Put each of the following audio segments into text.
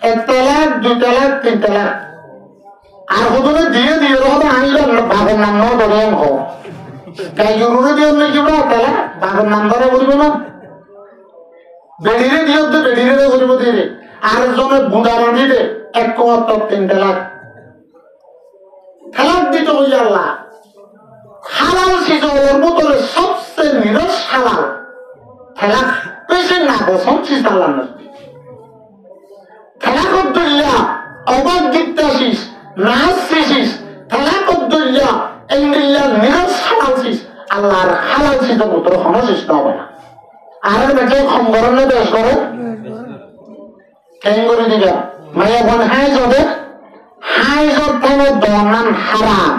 1 তালাক 2 তালাক 3 তালাক আর হুজুরে দিয়ে দিয়ে রহবে আইলো বাবার নাম ন ধরে হো তাই জরুরি দিয়ে নাকি বড় তালা বাবার নাম ধরে বলবো না বেড়িরে দিও তো বেড়িরে বলবো দিয়ে আর জনে বুড়ারা দিবে 1 3 তালাক তালাক দিতে হই আল্লাহ হালাল সিজনের মধ্যে সবচেয়ে নিরস হালাল তালাক পেশে না বসন সিজালাম না তালাক দুনিয়া অবাক দিতাছিস নাসিস তালাক দুনিয়া ইংলিয়া নিরস হালালছিস আল্লাহর হালাল সিজনের মধ্যে সমস্যা হবে না আর নাকি খমগরনে দেশ করে কেন করে দিবা মায়া বন হাইজর তেন দনান হারাম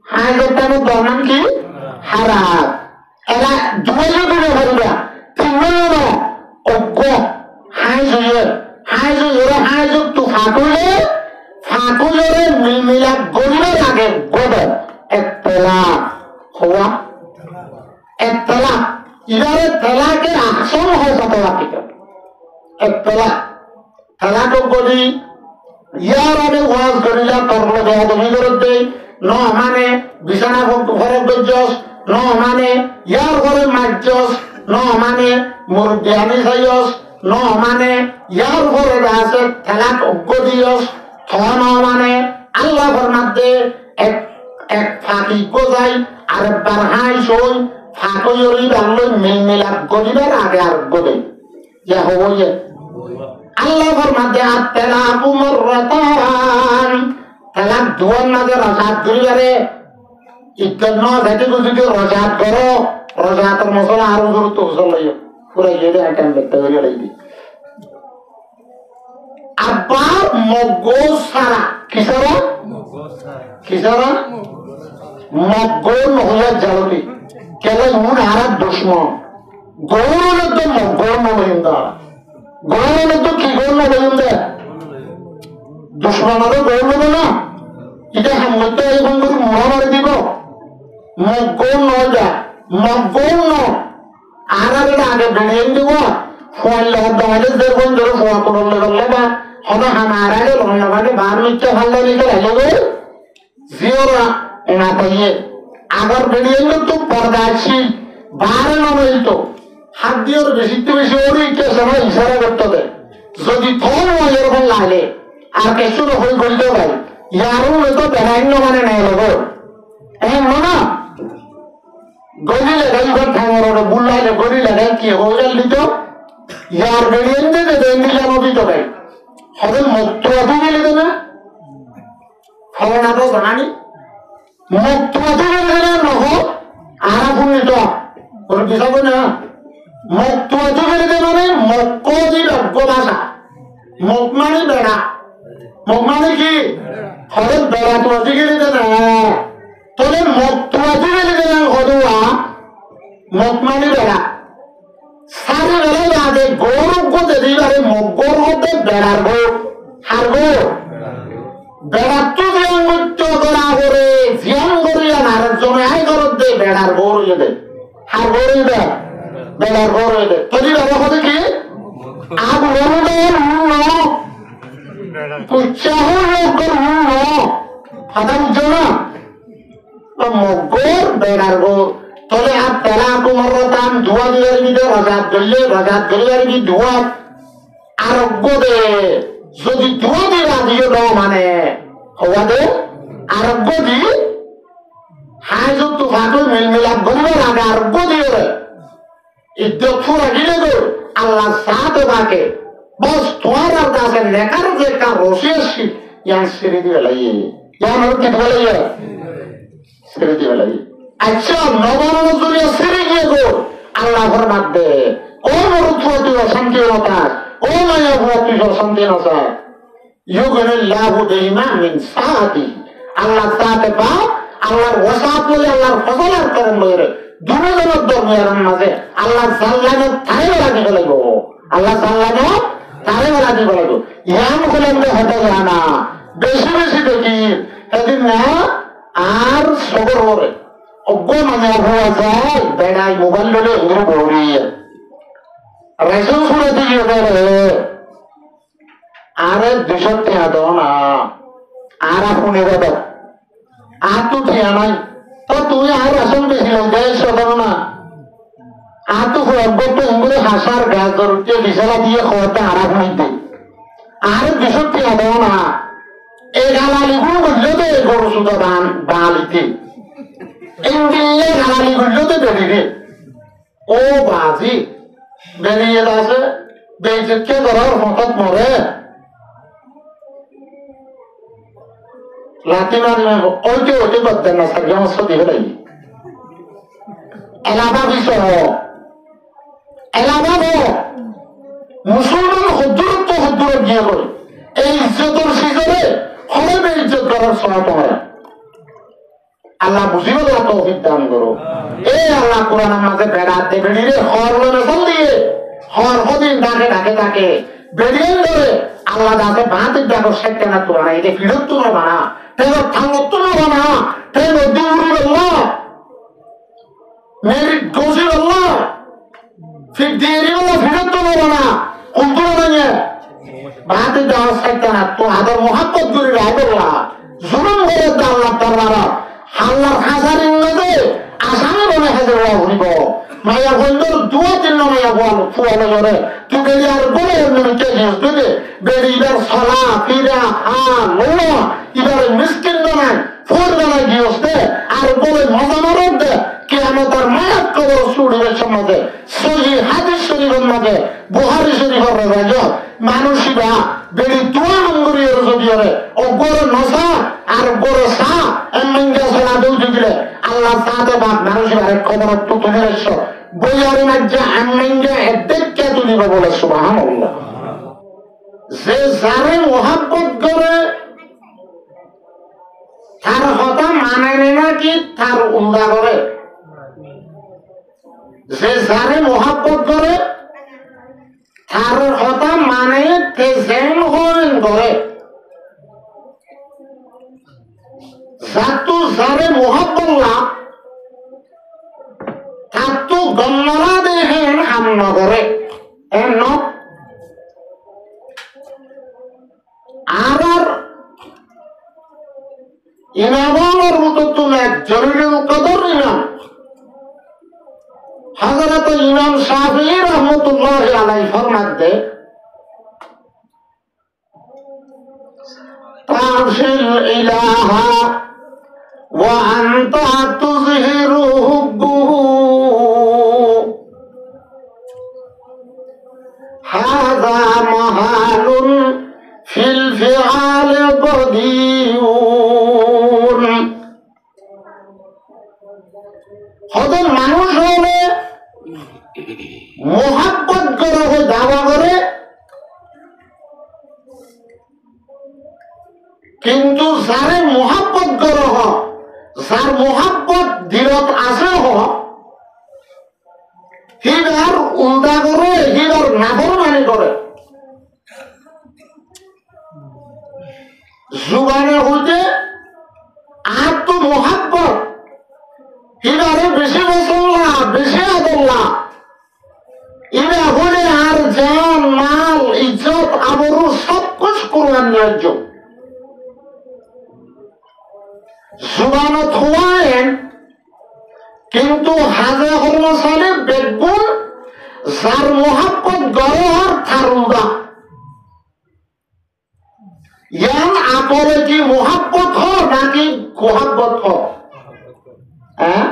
হাইজর তেন দনান কি হারাম এরা দুয়াইও দিবে বলবা তিননো অজ্ঞ হাইজর তো ফাকুলে মিলমিলা গরিবে লাগে গদ একতলা হওয়া একতলা ইদারে তেলাকে আসল হয় ততলা থেকে একতলা তেলাক গলি ইয়ার আগে ওয়াজ করিলা তর্ক দেহাদমি করে দেয় ন মানে বিছানা ঘরে গজ্জস ন মানে ইয়ার ঘরে মাজ্জস ন মানে মুরব্বী আনি চাইস ন মানে ইয়ার ঘরে আছে তেলাক অজ্ঞ দিয়স থ ন মানে আল্লাহ ফরমাতে এক এক ফাঁকি গোজাই আর একবার হাই সই ফাঁকরি বাংলো মিলমিলাপ গরিবের আগে আর গোদে যে হবো আল্লাহ ফরমাতে আত-তালাকু মাররাতান তালাক দুয়ার মাঝে রাজাত করিবারে ইজ্জত যাতে যদি রাজাত করো রাজাতের মশলা আরো জোরে তো চলাইও পুরো যেটা আইটেম দেখতে হইয়া লাগবে আব্বা মগজ সারা কিসারা মগজ হইয়া জ্বালবি কেন মুন হারাত দুশ্মন গৌরব তো মগজ নবীন্দা গৌরব তো কি গৌরব নবীন্দা দুশ্মনেরও গৌরব না এটা হামতে এবং মহামারি দিব মগজ নয় যা মগজ ন আর আগে বেড়ে দিব ফোন লাগালে দেখুন ধরো ফোন করলে বললে বা হয়তো আমার আগে লন্ডনে বার মিথ্যে ভালো লিখে লাগবে জিওরা না পাইয়ে আবার বেরিয়ে গেল তো পর্দাছি বারে নয় তো হাত দিয়ে বেশি ওরই সময় ইশারা করতে হবে যদি ফোন এরকম লাগে আর কিছু হয়ে বলতে পারি ইয়ারও তো বেড়াইন্য মানে নেই লোক না গলি লাগাই ঘর ঠাঙর বুল্লাইলে গলি লাগাই কি হয়ে দিত ইয়ার বেরিয়ে জানো দিত ভাই হবে মুক্ত আধি গেলে দেবে হবে না তো জানানি মুক্ত আধি গেলে নহ আর পুণ্যিত ওর বিষয় না মুক্ত আধি গেলে মানে মক্ক দি লজ্ঞ ভাষা মুখ মানে বেড়া মুখ মানে কি হবে বেড়া তো আধি গেলে দেবে তবে মুক্ত আধি গেলে দেবে হদুয়া মুখ মানে বেড়া সারি বেলায় আগে গৌরব যদি মগ্গর মধ্যে বেড়ার গো আর গো বেড়ার তো জিয়াঙ্গুত্য করা করে জিয়াং করিয়া আর জমে আই করত দে বেড়ার গৌর দে আর গৌর দে বেড়ার গৌর দে তৈরি বাবা হতে কি আগ গরুদের উৎসাহ কথা বুঝছো না মগ্গর বেড়ার গৌর তবে আর তালাকু মাররাতান ধোয়া দিয়ার ভিতরে রাজাত গলিয়ার ভিতরে ধোয়া আরোগ্য দে যদি ধোয়া দিরা দিও ন মানে হওয়া দে আরোগ্য দি হাই যত ফাটো মিলমিলাপ গরিবের আগে আরোগ্য দিয়ে ইজ্জত ফুরা গিলে গো আল্লাহ সাথে থাকে বস তোমার কাছে নেকার যে একটা রসি আসি ইয়ান ছেড়ে দিবে লাগিয়ে ইয়ান কি দিবে লাগিয়ে ছেড়ে দিবে লাগিয়ে আচ্ছা নবরজুরিয়া ছেড়ে গিয়ে গো আল্লাহ ফরমাত দে ও মরুথুয়াতি অশান্তি নতাস ও মায়া ভুয়াতি অশান্তি নতাস ইউগনিল্লাহু বিমা মিন সাআতি আল্লাহ সাথে পা আল্লাহর ওয়াসাত বলে আল্লাহর ফজলার করম বলে দুজনের দরমিয়ার মাঝে আল্লাহ জাল্লানো তারে লাগি বলে গো আল্লাহ জাল্লানো তারে লাগি বলে গো ইয়াম হলেন হতে জানা বেশি বেশি দেখি এদিন না আর সবর করে অজ্ঞ মানে হওয়া যায় বেড়াই মোবাইল লোলে এগুলো বড়ি রেশন সুরে দিয়ে বেড়ে আরে 200 টাকা দাও না, আর আপনি দাদা আর তো টাকা নাই, তো তুই আর আসন বেশি দেশ দাও না, আর তো করে হাসার গাছ ধরতে বিশালা দিয়ে খাওয়াতে আর আপনি দেয়, আর 200 টাকা দাও না, এই গালালি গুলো বুঝলো তো এই গরু সুদা দান বালিতে ইন্ডিয়া গালালি গুলো তো বেরিয়ে ও বাজি বেরিয়ে আছে বেঁচে ধরার হঠাৎ মরে লাঠি মারলে ওইকে ওইতে পারতেন না সার্গে আমার সত্যি হলেই এলাকা বিষয় এলাকা মুসলমান হদ্দুর গিয়ে করে এই ইজ্জতের সিজনে হবে ইজ্জত করার সময় তোমরা আল্লাহ বুঝিও না তৌফিক দান করো। এই আল্লাহ কোরআনের মাঝে বেড়াতে বেরিয়ে হর নজল দিয়ে হর হদিন ডাকে বেরিয়ে ধরে আল্লাহ দাকে বাঁধে দেখো শেখতে না তোরা না এটা বিরক্ত নবা না তেমন থাঙ্গত্ব নবা না তেমন দিউরি আল্লাহ মেরি গোসি আল্লাহ ফির দেরি আল্লাহ বিরক্ত নবা না কুন্তরা নাই বাঁধে দেওয়া শেখতে না তো আদর মোহাম্মত করে রাখল্লাহ জুলুম করে আল্লাহ তারমারা আল্লাহর হাজার ইংরেজে আসামে বলে হাজার হইব মায়া বন্ধুর দুয়া চিহ্ন মায়া বল ফুয়ালে করে তুই বেরি আর বলে কে জিনিস বুঝে বেরি এবার সলা ফিরা লোলা এবার মিসকিন বানায় ফোর বানায় গিয়েছে আর বলে মজা মারত দে কে আমাদের মায়াত কবর সুড়িবের সমাজে সহি হাদিস শরীফের মাঝে বুহারি শরীফের রাজ মানুষিরা বেরি দুয়া নঙ্গরিয়ের যদিওরে ও গরু নসা আর গরু সা এমনিঙ্গা সলা দৌড় দিলে আল্লাহ সাথে বাপ মানুষের আরেক খবর তো তুলে এসো বইয়ারে মাঝে এমনিঙ্গা এদেরকে তুলিব বলে সুবহানাল্লাহ। যে যারে মোহাব্বত করে তার কথা মানে নাকি তার উল্টা করে, যে যারে মোহাব্বত করে তার কথা মানে তেজেন হরেন করে, যাতো যারে মোহাব্বত না তার তো গন্নরা দেখেন হামনা করে এন আর ইমামের মতো তুমি এক জরুরি কদর ইমাম হযরত ইমাম শাফিঈ রাহমাতুল্লাহি আলাইহি ফরমাতে তাশিল ইলাহা ওয়া আনতা তুযহিরু হুব্বুহু হাযা মাহালুন ফিল ফিআল কদিউন। হযরত মানুষ হলে মোহাব্বত করে দাওয়া করে, কিন্তু যারে মোহাব্বত করে যার মোহাব্বত দিলত আছে হিবার উল্টা করে হিবার নাফরমানি করে। জুবানে হইতে আর তো মোহাব্বত হিবারে বেশি বসল্লা বেশি আদল্লা ইবা হলে আর জান মাল ইজ্জত আবরু সব কুছ কোরআন ন্যায্য জুবানত হওয়ায়েন, কিন্তু হাজে হরমসালে বেগুন যার মোহাব্বত গড়র থারুদা ইয়ান আপরে কি মোহাব্বত হ নাকি গোহাব্বত হ? হ্যাঁ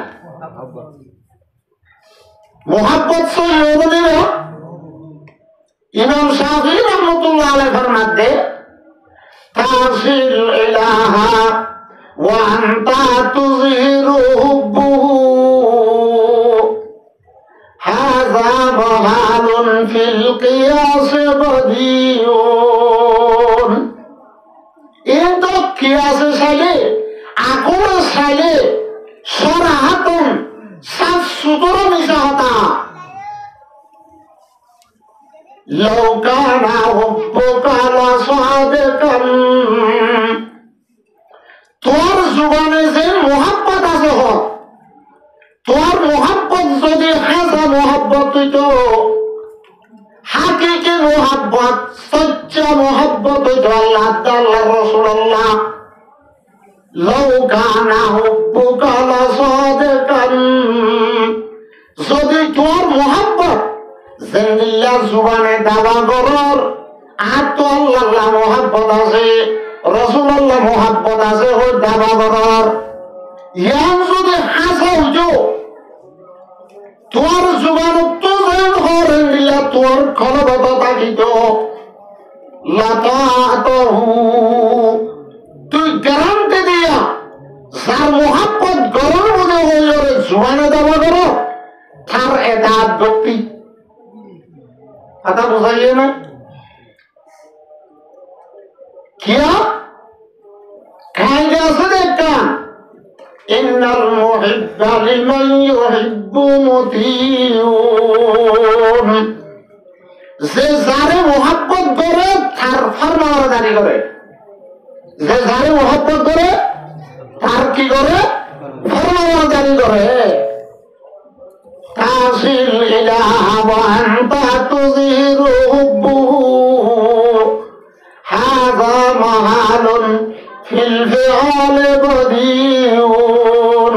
মোহাব্বত সহি বলে ইমাম শাফিঈ রাহমাতুল্লাহ আলাইহি ফরমাতে তাশিল ইলাহা ওয়া আনতা তুযহিরু হুব্বুহু হাযা মাহালুন ফিল কিয়াস বদিউন। এই তো কিয়াসে সালে আকরে সালে সরাহাতুন সাত সুতরা মিশা হতা লাউ কানা হুব্বুকা লাসাদিকান। তোর জুবানে যে মোহাব্বত আছে তোর মোহাব্বত যদি হাজা মোহাব্বত হইতো হাকিকি মোহাব্বত সচ্চা মোহাব্বত মহব্বত হইতো আল্লাহ আল্লাহ রাসূলুল্লাহ লাউ কানা হুব্বুকা লাসাদিকান যদি তোর মহব্বত জিল্লা জুবানে দাবা করার আর তো আল্লাহ মহব্বত আছে রাসূলুল্লাহ মহব্বত আছে ওই দাবা করার ইয়ান যদি হাসা হইতো তোর জুবান তো যেন হরেন দিলা তোর খলবত থাকিত লাতাতহু তুই গ্যারান্টি দিয়া যার মোহাব্বত গরম মনে হইল জুবানে দাবা করো তার এতাত ভক্তি কথা বুঝাইয়ে না কিয়া কায়দা আছে দেখা ইন্নাল মুহিব্বা লিমান ইউহিব্বু মুতিউন যে যারে মোহাব্বত করে তার ফরমাবরদারি করে যে যারে মোহাব্বত করে তার কি করে ফরমাবরদারি করে তাসিল ইলাহা ওয়া আনতা তুযিরু হুব্বুহু হাযা মাহালুন ফিল ফিআল বদিউন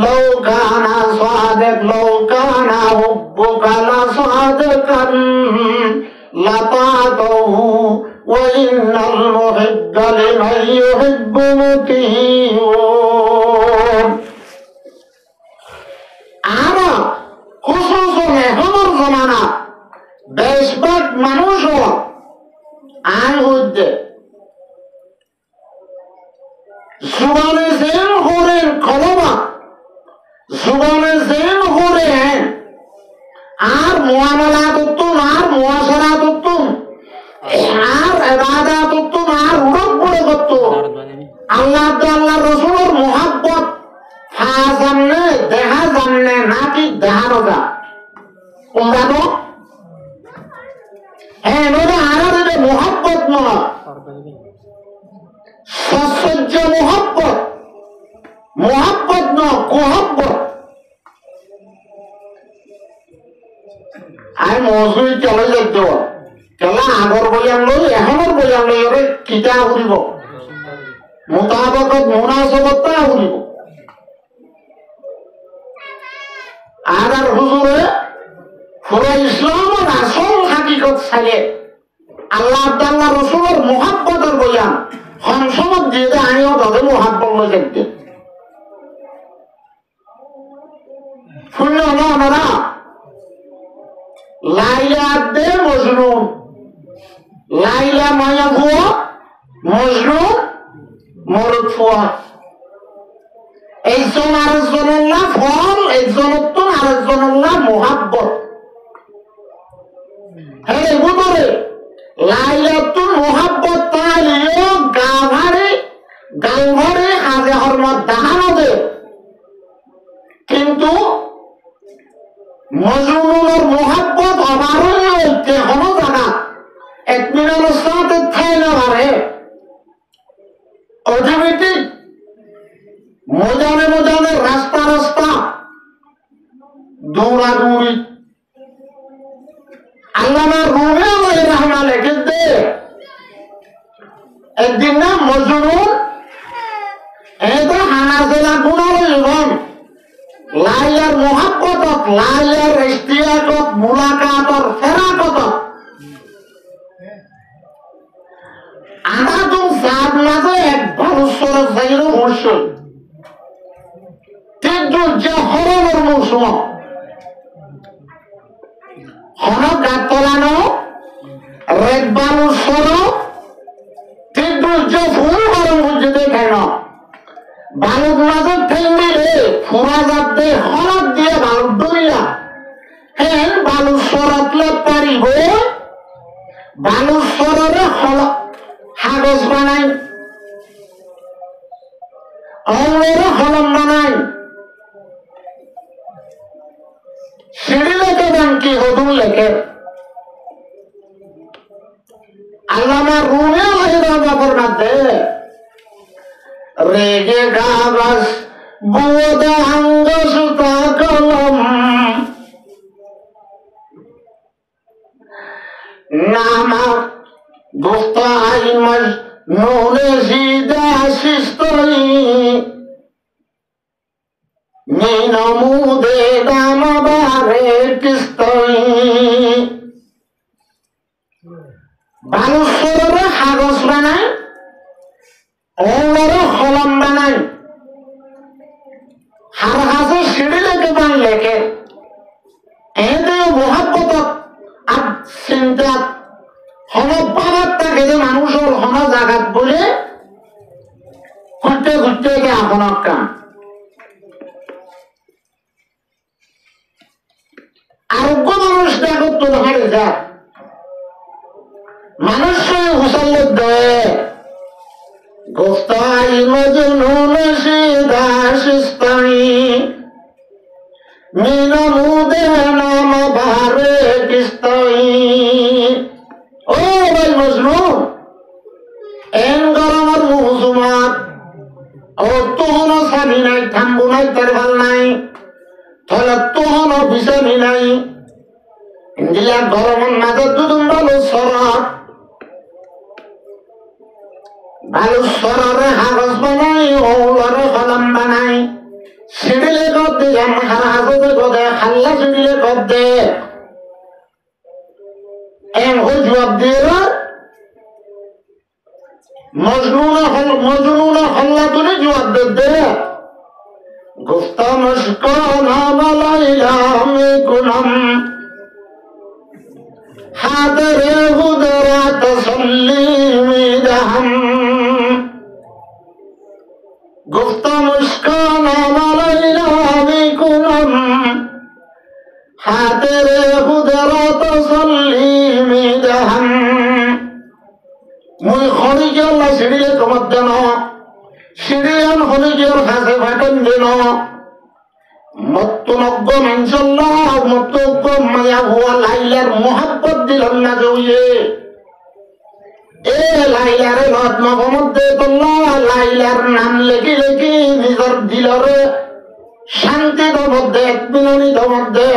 লাউ কানা সাদিক লাউ কানা হুব্বুকা লাসাদিকান লাতাতহু ওয়া ইন্নাল মুহিব্বা লিমান ইউহিব্বু মুতিউন আরা খুসুসুন এখনের জমানা বেশভাগ মানুষও আয় হইতে জুবানে যেন হরেন কলমা জুবানে যেন হরেন আর মুআমালাত উত্তম আর মুআশারাত উত্তম আর ইবাদত উত্তম আর উড়ক পড়ে করত আল্লাহ রাসূলের মুহাব্বত জানলে দেখা জানলে নাকি দেখানো যা জানো হ্যাঁ নদা আর মোহাব্বত নয় সচ্ছ্য মোহাব্বত মোহাব্বত ন কোহাব্বত আমি মজুরি চলে যেত কেলা আগর বলিয়ান লই এখনের বলিয়ান লই ওরে কিতা উড়িব মোতাবকত মুনাসবতটা উড়িব আর হুজুরে পুরো ইসলামের আসল হাকিকত ছাড়ে আল্লাহ রাসূলের মুহাব্বতের বয়ান হংসমত দিয়ে আনিও তাদের মুহাব্বত লই যেতে শুনল না ওনারা লাইলা দে মজনু লাইলা মায়া ভুয়া মজনু মরদ ফুয়া একজন আরেকজনের ফল একজনত্ব আরেকজনের মোহাব্বত হ্যাঁ বুঝলে লাইলাতুল মোহাব্বত তাইলেও গালভারে হাজে হরমত দেখানো দে কিন্তু মজনুনের মোহাব্বত অবারই হইতে কোনো জায়গা একমিনালের সাথে থাইলে পারে অটোমেটিক মজানে রাস্তা দৌড়াদৌড়ি আল্লামা রুমে আলাইহির রহমা লিখে দে একদিন না মজনুন এটা হানাজেলা গুণার জীবন লাইলার মোহাব্বতত লাইলার ইশতিয়াকত মুলাকাতর ফেরাকত আনাদুম সাদ মাঝে এক ভারুসরের জায়গা মরশুম যে হরণের মৌসুম হন গাত তোলানো রেড বালুর সর যে ফুল গরম হচ্ছে দেখেন বালুর মাঝে ঠেঙ্গি রে ফুরা যাতে হরত দিয়ে বালুর দইয়া হ্যাঁ বালুর সরতলে পারিব বালুর সররে কাগজ বানাই অঙ্গের হলম বানাই সিঁড়ি লেখে দেন কি হদুম লেখে আল্লামা রুমে আলাইহির রহমাতের মধ্যে রেগে কাগজ বুদা আঙ্গ সুতা কলম নামক Dosta aymas nune zida sistoi Nina mude dama bare kistoi Balusore hagos banai Olore holam banai Har haze shidi leke ban leke Ede muhabbatat ab sintat হন পাবারটাকে যে মানুষের হন জাগাত বলে ঘুরতে ঘুরতে গে আপন কাম আরোগ্য মানুষ দেখো তো হারে যা মানুষ হুসাল্লে দেয় গোস্তাই মজনুন সিদাসিস্তানি মিনমুদে নাম ভারে কিস্তাই ও ভাই মজনুন এন গরমের মৌসুমাত ও তোহনো সানি নাই থাম্বু নাই তারবাল নাই তাহলে তোহনো বিছানি নাই ইন্দিলা গরমের মাঝে দুদুম ভালো সরারে হাগজ বানাই ওলরে কলম বানাই সিডিলে কব দে হার হাজতে গদে খাল্লা সিডিলে কব দে এন হই জবাব দিয়ে মজনুনা হল্লা তুলে জবাব দে গুফতা মুশকানা মালাইলা মে কুনম হাদরে হুদরা তসল্লিমি দহম গুফতা মুশকানা মালাইলা মে কুনম হাদরে হুদরা তসল্লিমি দহম মুই খনিকে আল্লাহ সিঁড়িলে কমাত দেন সিঁড়িয়ান খনিকের হাসে ফাটেন দেন মত্তনজ্ঞ মানসাল্লাহ মত্তজ্ঞ মায়া ভুয়া লাইলার মোহাব্বত দিলাম না জউয়ে এ লাইলারে রত্ন মধ্যে তোল্লা লাইলার নাম লেখি লেখি নিজের দিলরে শান্তির মধ্যে বিননিত মধ্যে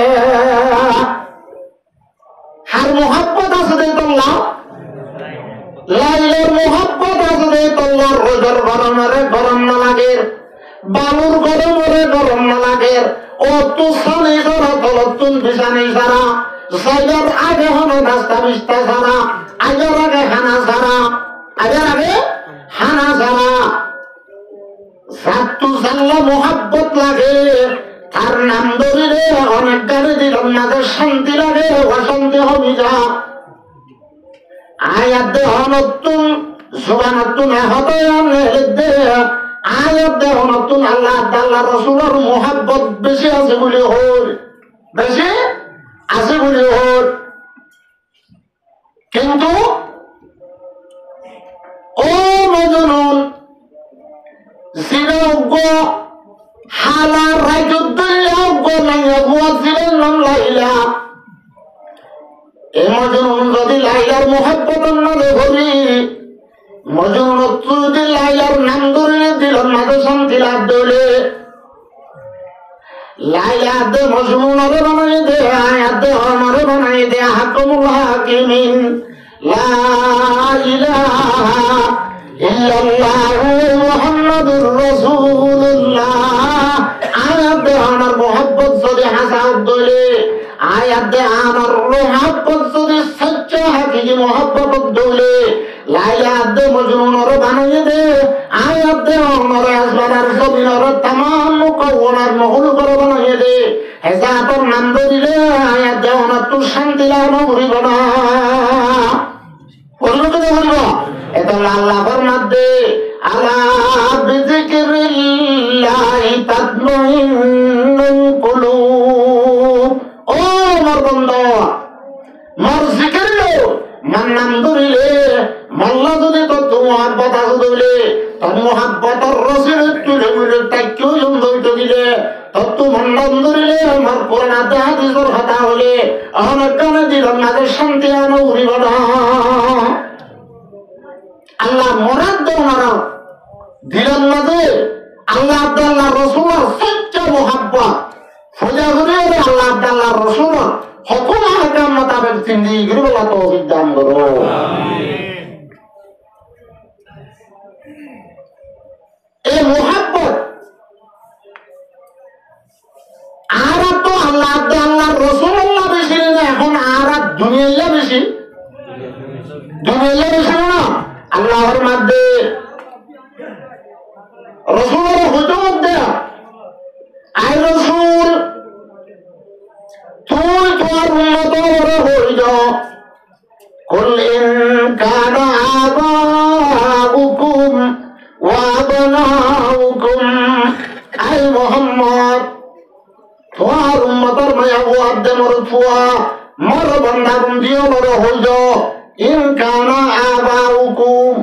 হার মোহাব্বত আছে দে তোল্লা লাইলার মোহাব্বত আছে তোল্লার রোজর গরমরে গরম না লাগে বালুর গরমরে গরম না লাগে ও তুসানি সারা তলতুন বিছানি সারা সাইয়ার আগে হনো রাস্তা বিস্তা সারা আগের আগে হানা সারা আগের আগে হানা সারা সাতু সাল্লা মোহাব্বত লাগে তার নাম ধরিলে অনেক গাড়ি দিলাম না শান্তি লাগে অশান্তি হবি যা আয়াত দেহ নতুন জবানতুন হতয়ান দে আয়াত দেহ নতুন আল্লাহ আল্লাহ রাসূলের মোহাব্বত বেশি আছে বলে হল বেশি আছে বলে হল কিন্তু ও মজনুন জিরোগ হালা রাজুদ্দুল্লাহ নাই মুয়াজ্জিলের নাম লাইলা এ মজনুন যদি লাইলার মোহাব্বত না ধরি মজনুন যদি লাইলার নাম ধরে দিল না তো শান্তি লাভ দলে লাইলা দে মজনুনরে বানাই দে আয়াত দে আমারে বানাই দে হাকুমুল হাকিমিন লা ইলাহা ইল্লাল্লাহু মুহাম্মাদুর রাসূলুল্লাহ আয়াত দে আমার মোহাব্বত যদি হাসাব দলে আয়াত দে আমার মোহাব্বত যদি সচ্চা হাকিকি মোহাব্বত দলে লাইলা দে মজনুনর বানাই দে আয়াত দে আমার আসমানের জমিনের तमाम মুকাওয়ানাত মখলুকর বানাই দে হেজাতর নাম দিলে আয়াত দে অনাত তো শান্তি লাভ করিব না বলবো তো বলবো এটা আল্লাহ ফরমাত দে আলা বিযিকরিল্লাহি তাতমাইন্নুল কুলুব ও আমার বন্ধু মোর জিকির লো মান নাম ধরিলে মাল্লা যদি তো মোহাব্বত আছে ধরিলে তোর মোহাব্বতর রসিল তুলে বলে তাকেও জমদইত দিলে তোর তো মন নাম ধরিলে আমার পুরানা হাদিসের কথা হলে অনেক কানে দিলাম না শান্তি আনো উড়িব না আল্লাহ মরাদ দোনারা দিলাম না যে আল্লাহ আব্দুল্লাহ রাসূলের সচ্চা মোহাব্বত ফজা করে আল্লাহ আব্দুল্লাহ রাসূল হুকুম আহকাম মোতাবেক জিন্দেগি গড়ে তৌফিক দান করো আমিন এই মোহাব্বত আর তো আল্লাহ রসুল্লাহ বেশি না, এখন আর দুনিয়া বেশি, দুনিয়া বেশি না। আল্লাহর মধ্যে রসুলের হইতে মধ্যে আই রসুল তুই তোমার উন্নত হইল কুল ইন কানা আবাউকুম ওয়া আবনাউকুম, আই মুহাম্মদ তোমার উম্মতের মায়া ও আব্দে মরফুয়া মর বান্দা বন্দিও মর হইল ইন কানা আবাউকুম,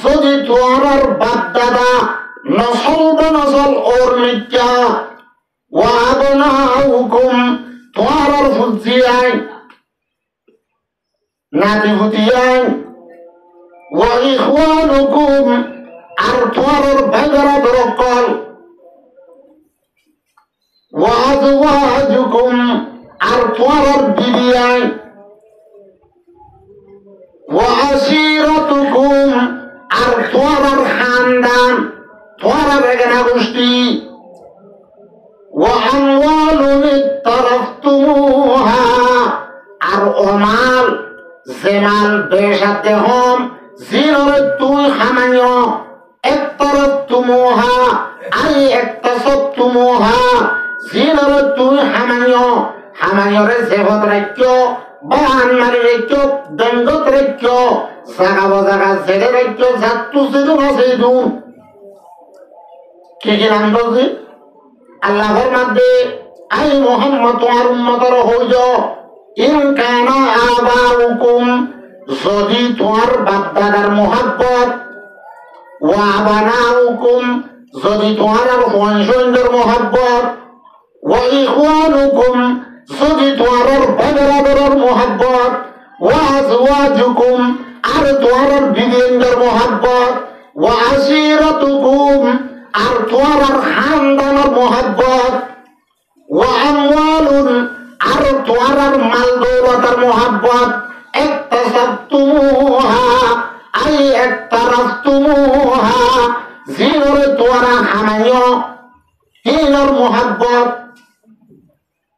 যদি তোমার বাপ দাদা নসল বনসল ওর মিথ্যা, ওয়া আবনাউকুম তোমার ফুজিয়াই নাতি ফুতিয়াই, ওয়া ইখওয়ানুকুম আর তোমার ভাইরা দরকল, ওয়া আজওয়াজুকুম আর তোমার বিবিয়াই, ওয়া আশিরাতুকুম আর তোমার খানদান, তোমার বেগনা গোষ্ঠী, ওয়া আমওয়ালুন ইকতারাফতুমুহা আর ওমাল জেমাল বেশাতে হম জিনরে তুই খামাইও, ইকতারাফতুমুহা আই ইকতাসাবতুমুহা জিনরে তুই খামাইও, খামাইরে জেবত রাখিও, বাহান মারি রাখিও, দণ্ডত রাখিও, জাগা বজাগা জেরে রাখিও, জাতু জেরু আছে দু কি কি নাম বলছি আল্লাহর মধ্যে আই মুহাম্মদ তোমার উম্মতর হইল ইন কানা আবাউকুম যদি তোমার বাপ দাদার মোহাব্বত, ওয়া আবানাউকুম যদি তোমার বংশধর মোহাব্বত, ওয়া ইখওয়ানুকুম যদি তোমার ভাইরাদের মোহাব্বত, ওয়া আজওয়াজুকুম আর তোমার বিবিদের মোহাব্বত, ওয়া আশিরাতুকুম আর তোমার খানদানের মোহাব্বত, ওয়া আমওয়ালুন আর তোমার মাল দৌলতের মোহাব্বত, ইকতাসাবতুমুহা আই ইকতারাফতুমুহা জিনরে তোমার হামাইও হিনর মোহাব্বত,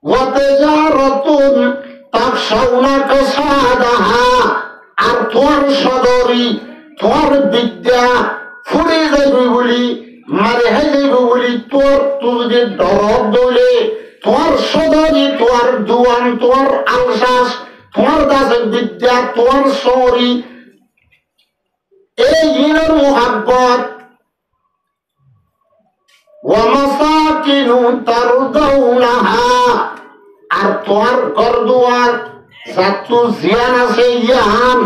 ওয়া তিজারাতুন তাখশাউনা কাসাদাহা আর তোমার সদরি তোমার বিদ্যা ফুরে যাইবে বলি মারে যাইবে বলি তোর তুই দরদ দৌলে তোমার সদরি তোমার দুয়ান তোমার আলসাস তোমার দাসের বিদ্যা তোমার সরি এই হিনর মোহাব্বত, ওয়া মাসাকিনু তারদাউনাহা আর তোমার ঘর দুয়ার যাত্রু জিয়ান আছে ইয়ান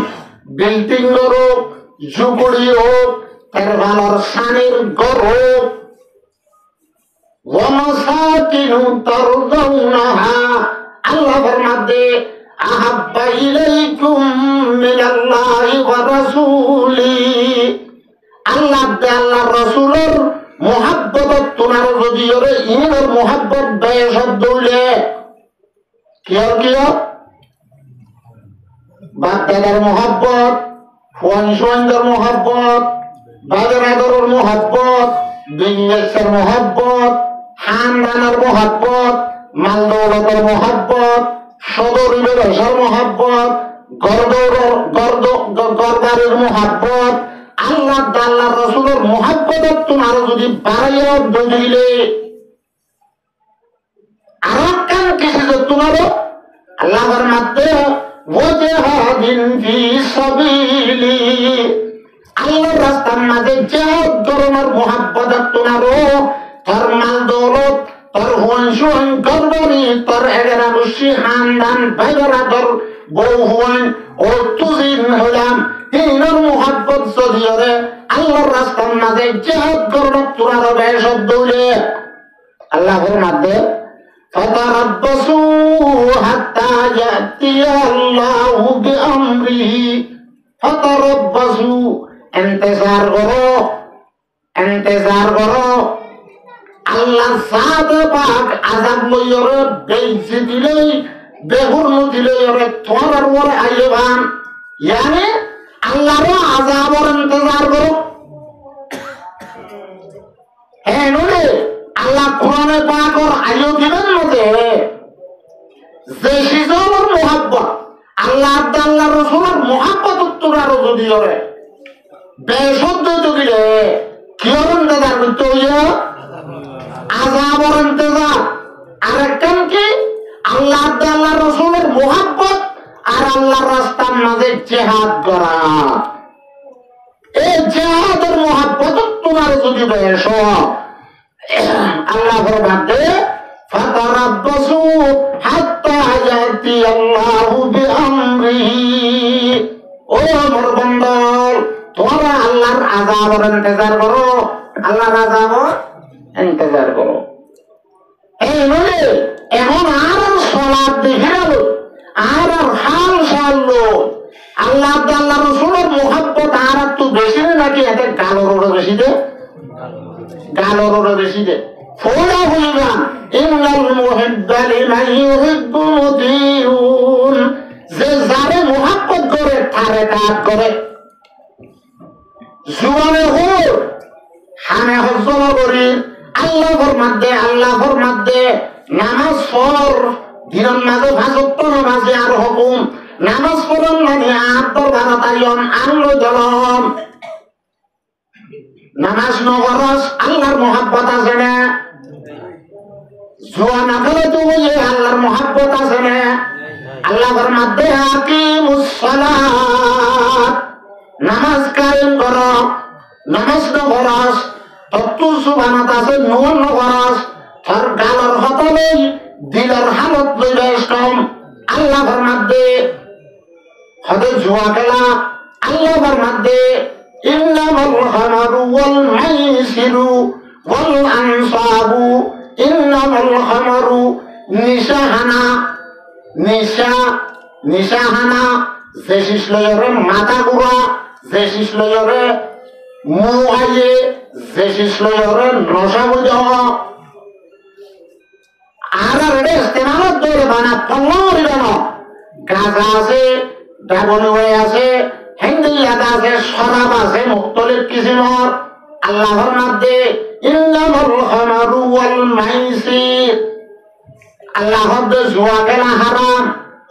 বিল্ডিং হোক ঝুপড়ি হোক তার ভালোর শানের ঘর হোক, ওয়া মাসাকিনু তারদাউনাহা আল্লাহর মধ্যে আহাব্বা ইলাইকুম মিনাল্লাহি ওয়া রাসূলি আল্লাহ আল্লাহর রাসূলের মোহাব্বত তোমার যদি ওরে ইনের মোহাব্বত দেয় শব্দ হইলে কিয় বাপ দাদার মোহাব্বত, ফোয়ানসোয়ানদের মোহাব্বত, বাজারাদরের মোহাব্বত, বিজনেসের মোহাব্বত, খানদানের মোহাব্বত, মাল দৌলতের মোহাব্বত, সদর ব্যবসার মোহাব্বত, গরবারের মোহাব্বত, আল্লাহ আল্লাহ রসুলের মোহাব্বত তোমার যদি বাড়াইয়া বুঝিলে আর কেন কিছু তোমার আল্লাহর মধ্যে ওয়াজহাদিন ফি সাবিলি আল্লাহর রাস্তার মাঝে যে ধরনের মোহাব্বত তোমার তার মাল দৌলত তার হুয়ান গরবারি তার এগারা বসি খানদান ভাইরা তোর বউ হুয়ান ও তুজিন হলাম ইনার মোহাব্বত যদি ওরে আল্লাহর রাস্তার মাঝে জিহাদ করব তোমার বেশব দৌলে আল্লাহর মধ্যে ফাতারাব্বাসু হাত্তা ইয়াতি আল্লাহু বিআমরিহি ফাতারাব্বাসু ইন্তজার করো আল্লাহ সাথে পাক আযাব লইরে বেইজি দিলেই বেহুর দিলে ওরে তোমার ওরে আইবান ইয়ানি আল্লাহর আযাবের ইন্তজার করো কোরআনে পাকের আয়াতের মধ্যে যে সিজনের মুহাব্বত আল্লাহ আল্লাহ রাসূলের মুহাব্বত তোরারও যদি করে বেশব্দ যদি রে কি ইন্তজার করতে হইয়া আযাবের ইন্তজার। আরেকখান কি আল্লাহ আল্লাহ রাসূলের মুহাব্বত আর আল্লাহর রাস্তার মাঝে জিহাদ করা। এই জিহাদের মুহাব্বত তোমার যদি বেশ আল্লাহ ফরমাতে ফাতারাব্বাসু হাত্তা ইয়াতি আল্লাহু বিআমরিহি। ও মোর বান্দা তোমরা আল্লাহর আযাবের ইন্তজার করো, আল্লাহর আযাবের ইন্তজার করো। এই বলে এখন আর সালাত দেখে গেল আর হাল সারলো আল্লাহ আল্লাহ রাসূলের মুহাব্বত আর একটু বেশি নাকি এতে গালোর বেশি দে গালোর বেশি দে ফোলা হইবা ইন্নাল মুহিব্বা লিমান ইউহিব্বু মুতিউন। যে যারে মুহাব্বত করে তারে তাত করে জুবানে হুর হানে হজ্জল করি আল্লাহর মধ্যে নামাজ পড় দিনের মাঝে ভাজত্ব নামাজে আর হুকুম নামাজ পড়ন মানে আত্মর ভারতায়ন আনন্দ দলন নামাজ নগরস আল্লাহর মুহাব্বত আছে না জোয়া না ফেলে তো বুঝে আল্লাহর মুহাব্বত আছে না। আল্লাহর মধ্যে আকিমুস সালাত নামাজ কায়েম করো নামাজ নগরস তত্তু সুবহানাত আছে নুন নগরস তার গালর হতলে দিলের হালত লই বেশ কম আল্লাহর মধ্যে হদে জুয়া খেলা আল্লাহর মধ্যে ইন্নামাল খামারু ওয়াল মাইসিরু ওয়াল আনসাবু ইন্নামাল খামারু নিশাহানা নিশাহানা যে শিশলয়রে মাথা গুড়া যে শিশলয়রে মুআয়ে যে শিশলয়রে নশা বুঝাওয়া আর রে ইস্তেমালত করে বানা পল্লবরি বানো গাঁজা আছে ডাবল হয়ে আছে হিন্দিয়াত আছে শরাব আছে মুক্তলিফ কিসিমর আল্লাহর মধ্যে ইন্নামাল খামারু ওয়াল মাইসির আল্লাহর দে জুয়া খেলা হারাম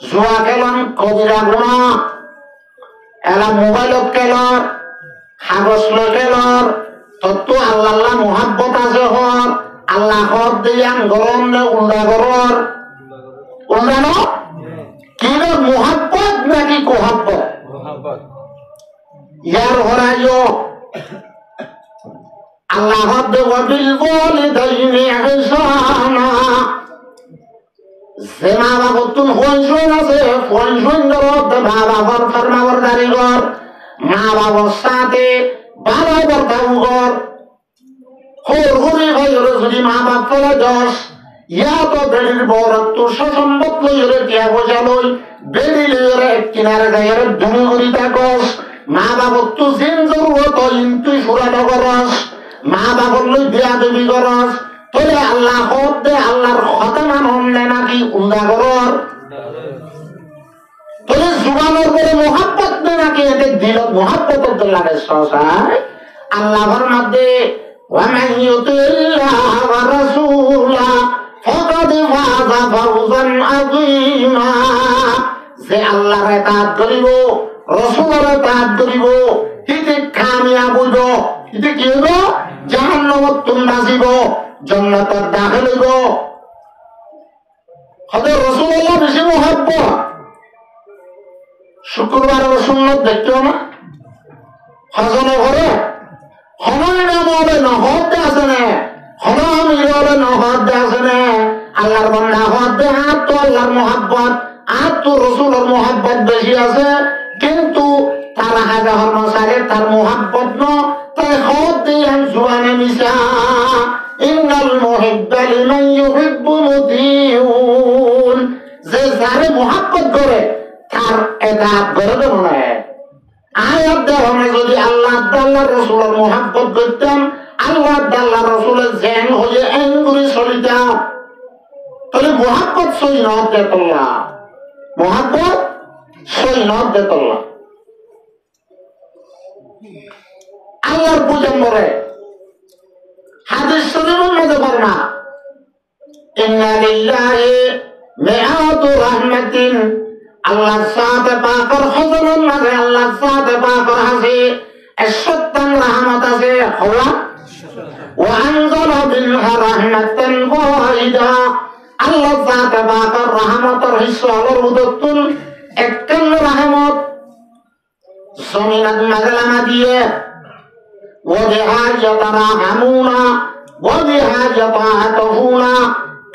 জুয়া খেলন কবিরা গুনাহ এলা মোবাইলত খেলর কাগজ লৈ খেলর তত্ত্ব আল্লাহ মুহাব্বত আছে হর আল্লাহ হর দিয়ান গরম নে উল্টা করর উল্টানো কি মুহাব্বত নাকি কোহাব্বত ইয়ার হরাইও আল্লাহ হদ ওয়াবিল ওয়ালিদাইনি ইহসানা। যে মা বাবা তুন ফোন আছে ফোন ধরো মা বাবার ফরমাবরদারি কর মা বাবার সাথে ভালো বর্তাও কর হরি হয়ে যদি মা বাপ ফলে দশ ইয়া তো বেড়ির বড় তো সসম্পদ লইরে টিয়া পয়সা লই বেড়ি লইরে কিনারে যাইরে ধুমি করি থাকস মা বাবক তো যেন জরুরত তুই ফুরানো করস মা বাবর লই বিয়া দেবী করস তোরে আল্লাহ হদ দে আল্লাহর কথা মানলে নাকি উল্টা করর তোরে জুবানের করে মুহাব্বত দে নাকি এতে দিলত মুহাব্বত তো লাগে সসায় আল্লাহর মধ্যে ومن يطع الله ورسوله فقد فاز فوزا عظيما। যে আল্লাহর ইতাআত করিব রাসূলের ইতাআত করিব হিতে কামিয়াব হইব হিতে কি হইব জাহান্নামত তুম বাঁচিব জান্নাতত দাখিল হইব। হযরত রাসূলুল্লাহ বেশি মুহাব্বত শুক্রবারের সুন্নাত দেখতো না হজনে ঘরে সময় নাম হবে নহদ আছে না হলাম ইরলে নহদ আছে না আল্লাহর বান্দা হদ হাত তো আল্লাহর মুহাব্বত আর তো রাসূলের মুহাব্বত বেশি আছে কিন্তু তার হাজা হরমসারে তার মুহাব্বত ন তাই হদ দিয়ান জুয়ানে মিশা ইন্নাল মুহিব্বা লিমান ইউহিব্বু মুতিউন। যে যারে মুহাব্বত করে তার ইতাআত করে দেব না আয়াত দেওয়া যদি আল্লাহ আল্লাহ রাসূলের মুহাব্বত করতাম আল্লাহ আল্লাহ রাসূলের জেন হয়ে এঙ্গুরি চলিতাম তাহলে মুহাব্বত সই না দেতল্লাহ মুহাব্বত সই না দেতল্লাহ আল্লাহর পূজা করে হাদিস শরীফের মধ্যে বর্ণনা ইন্না লিল্লাহি মিআতু রাহমাতিন আল্লাহ সাথে পাকের হজরের মাঝে আল্লাহ সাথে পাকের আছে 71 রহমত আছে হওয়া ওয়া আনজালা বিলহা রাহমাতান ওয়াহিদা আল্লাহ সাথে পাকের রহমতের হিস্সা হলো উদতুন 51 রহমত জমিনাত মাগলামা দিয়ে ওয়া বিহা ইয়াতারাহামুনা ওয়া বিহা ইয়াতাআতুনা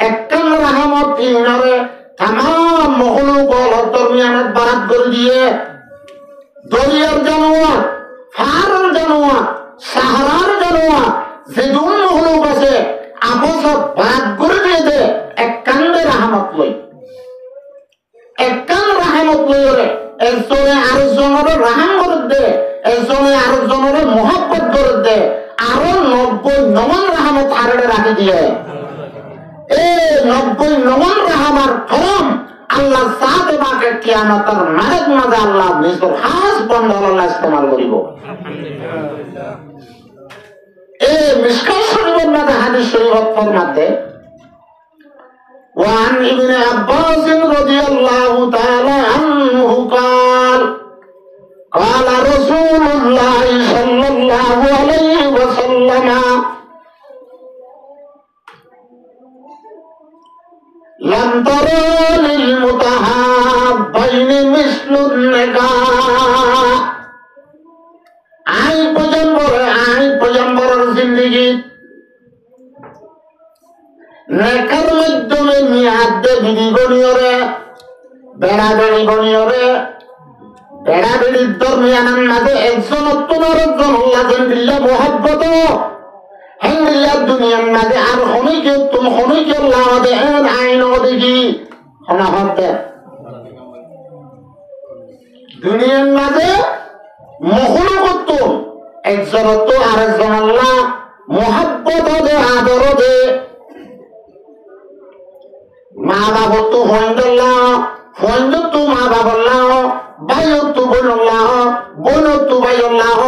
51 রহমত তিনরে तमाम मखलूक और दरमियानत बारात कर दिए दरियार जानवर फारर जानवर साहरार जानवर जेदुन मखलूक আছে आपस बारात করে দিয়ে দে এক কান্দে রহমত লই এক কান রহমত লই রে একজনে আরেকজনের রহম করে দে একজনে আরেকজনের mohabbat করে দে আরো 90 নমন রহমত আরড়ে রাখি দিয়ে এই 90 নমন রহমার ফরম আল্লাহ সাথে বাকে কিয়ামতের মাঝে মাঝে আল্লাহ নিজের খাস বন্ধ আল্লাহ ইস্তেমাল করিব এই মিশকাত শরীফের মধ্যে হাদিস শরীফ ফরমাতে وعن ابن عباس رضي الله تعالى عنه قال قال رسول الله صلى الله عليه وسلم لم ترى للمتحابين مثل النكاح আই পয়গম্বরের জিন্দেগি নেকার মাধ্যমে মিয়াদে বিধি গণিয়রে বেড়াবেড়ি গণিয়রে বেড়াবেড়ির দরমিয়ানের মাঝে একজন অত্যন্তর একজন আল্লাহ জিন্দিল্লাহ মোহাব্বত হেন্দিল্লাহ দুনিয়ার মাঝে আর হনিকে তুমি হনিকে লাওয়াদে এন আইন দেখি হনা হতে দুনিয়ার মাঝে মহলকত একজন তো আরেকজন আল্লাহ মোহাব্বত দে আদর দে মা বাবা তো হইন্দাল্লাহ হইন্দ তো মা বাবাল্লাহ ভাই তো বোনাল্লাহ বোন তো ভাইল্লাহ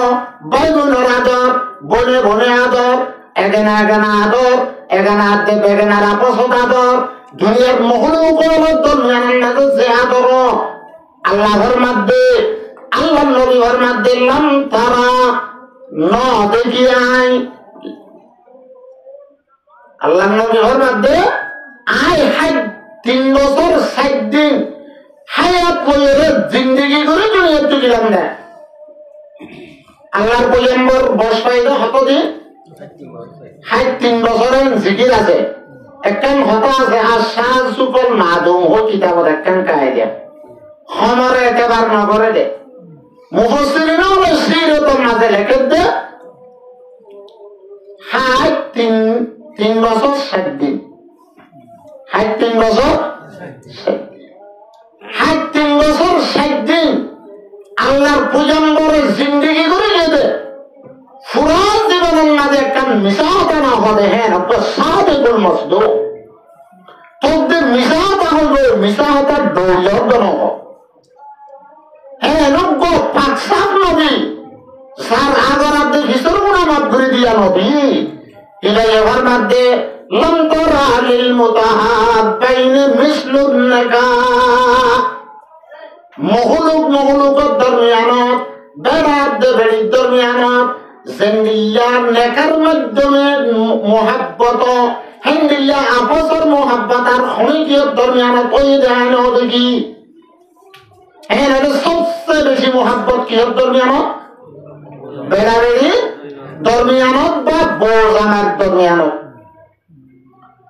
ভাই বোনের আদর বনে বনে আদর এগেনা এগেনা আদর এগেনা আদে বেগেনার আপসত আদর দুনিয়ার মহলুকর দুনিয়ার মাঝে যে আদর আল্লাহর মধ্যে আল্লাহ নবীর মধ্যে লাম তারা ন দেখি আই আল্লাহ নবীর মধ্যে আই হাই 3 বছর 60 দিন হায়াত পয়রে জিন্দেগি করে দুনিয়াতে গেলাম না আল্লাহর পয়গম্বর বয়স পাইলো কত দিন 3 বছরের জিকির আছে একখান কথা আছে আর শাহ সুকল মাদুম ও কিতাবত একখান কায়দা আমারে একেবার নগরে দে মুফাসসিরিন ওরা সিরাতের মাঝে লিখে দে 3 বছর 60 দিন 3 বছর 3 বছর 60 দিন আল্লাহর পয়গম্বরের জিন্দেগি করে গেছে পুরো জীবনের মাঝে একটা মিশাওতা না হবে হ্যাঁ আপনার সাদেকুল মসদুক তোদের মিশাওতা হবে মিশাওতার দৌলত নহ হ্যাঁ নব্য পাকসাব নবী সার আগর আব্দে ভিতর গুণা মাফ করে দিয়া নবী এটা এবার মধ্যে লম তারা লিল মুতাহাব্বাইন মিসলুন নাকাহ মহলুকর দরমিয়ানত বেড়াত বেড়ির দরমিয়ানত জিন্দিল্লাহ নেকার মাধ্যমে মোহাব্বত হিন্দিল্লাহ আপসর মোহাব্বত আর খনিকিয়র দরমিয়ানত ওই দেয় না দেখি হ্যাঁ এটা সবচেয়ে বেশি মোহাব্বত কিহর দরমিয়ানত বেড়াবেড়ি দরমিয়ানত বা বোজানার দরমিয়ানত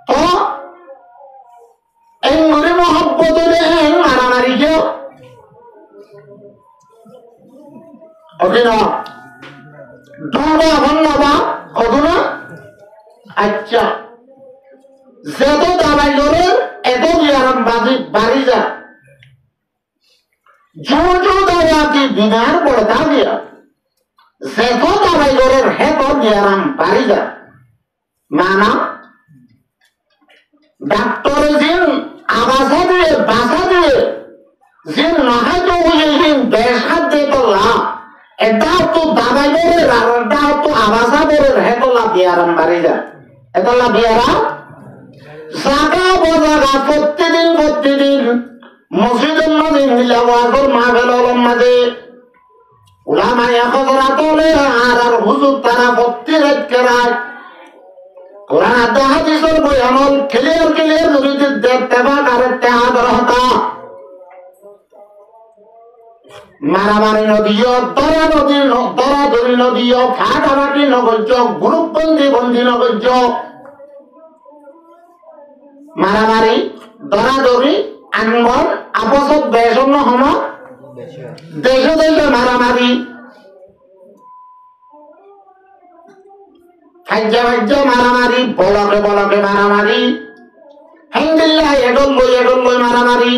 তো এঙ্গুরি মোহাব্বত মারামারি কেউ ওকে না দুবা হন্নবা কত না আচ্ছা যত দাবাই করে এত বিয়ারাম বাড়ি যা জো দাওয়াতি বিনার পড়তা দিয়া যত দাবাই করে হেত বিয়ারাম বাড়ি যা মানা ডাক্তার জিন আবাসা দিয়ে বাসা দিয়ে জিন নহাই তো হইলেন বেশ হাত দিয়ে তোলা এটাও তো দাবাই করে আর এটাও তো আবাসা করে হেতলা বিয়ারাম বাড়ি যা এতলা বিয়ারাম জাগা বজাগা প্রতিদিন মসজিদের মাঝে মিলাওয়াজের মাহফিলের মাঝে উলামায়ে হযরত আর হুজুর তারা প্রতি রাত কেরায় কোরআন আর হাদিসের বয়ান ক্লিয়ার যদি দেখতেবা কারেক্টে আদর হতা মারামারি নদীয় দরাদরি নদীয় ফাটাফাটি নগর্য গ্রুপবন্দি নগর্য মারামারি দরাদরি আনবন আপসত বেসন্ন হম দেশে মারামারি ফাজ্জা মারামারি বলকে মারামারি হেন্দিল্লা এডল লই মারামারি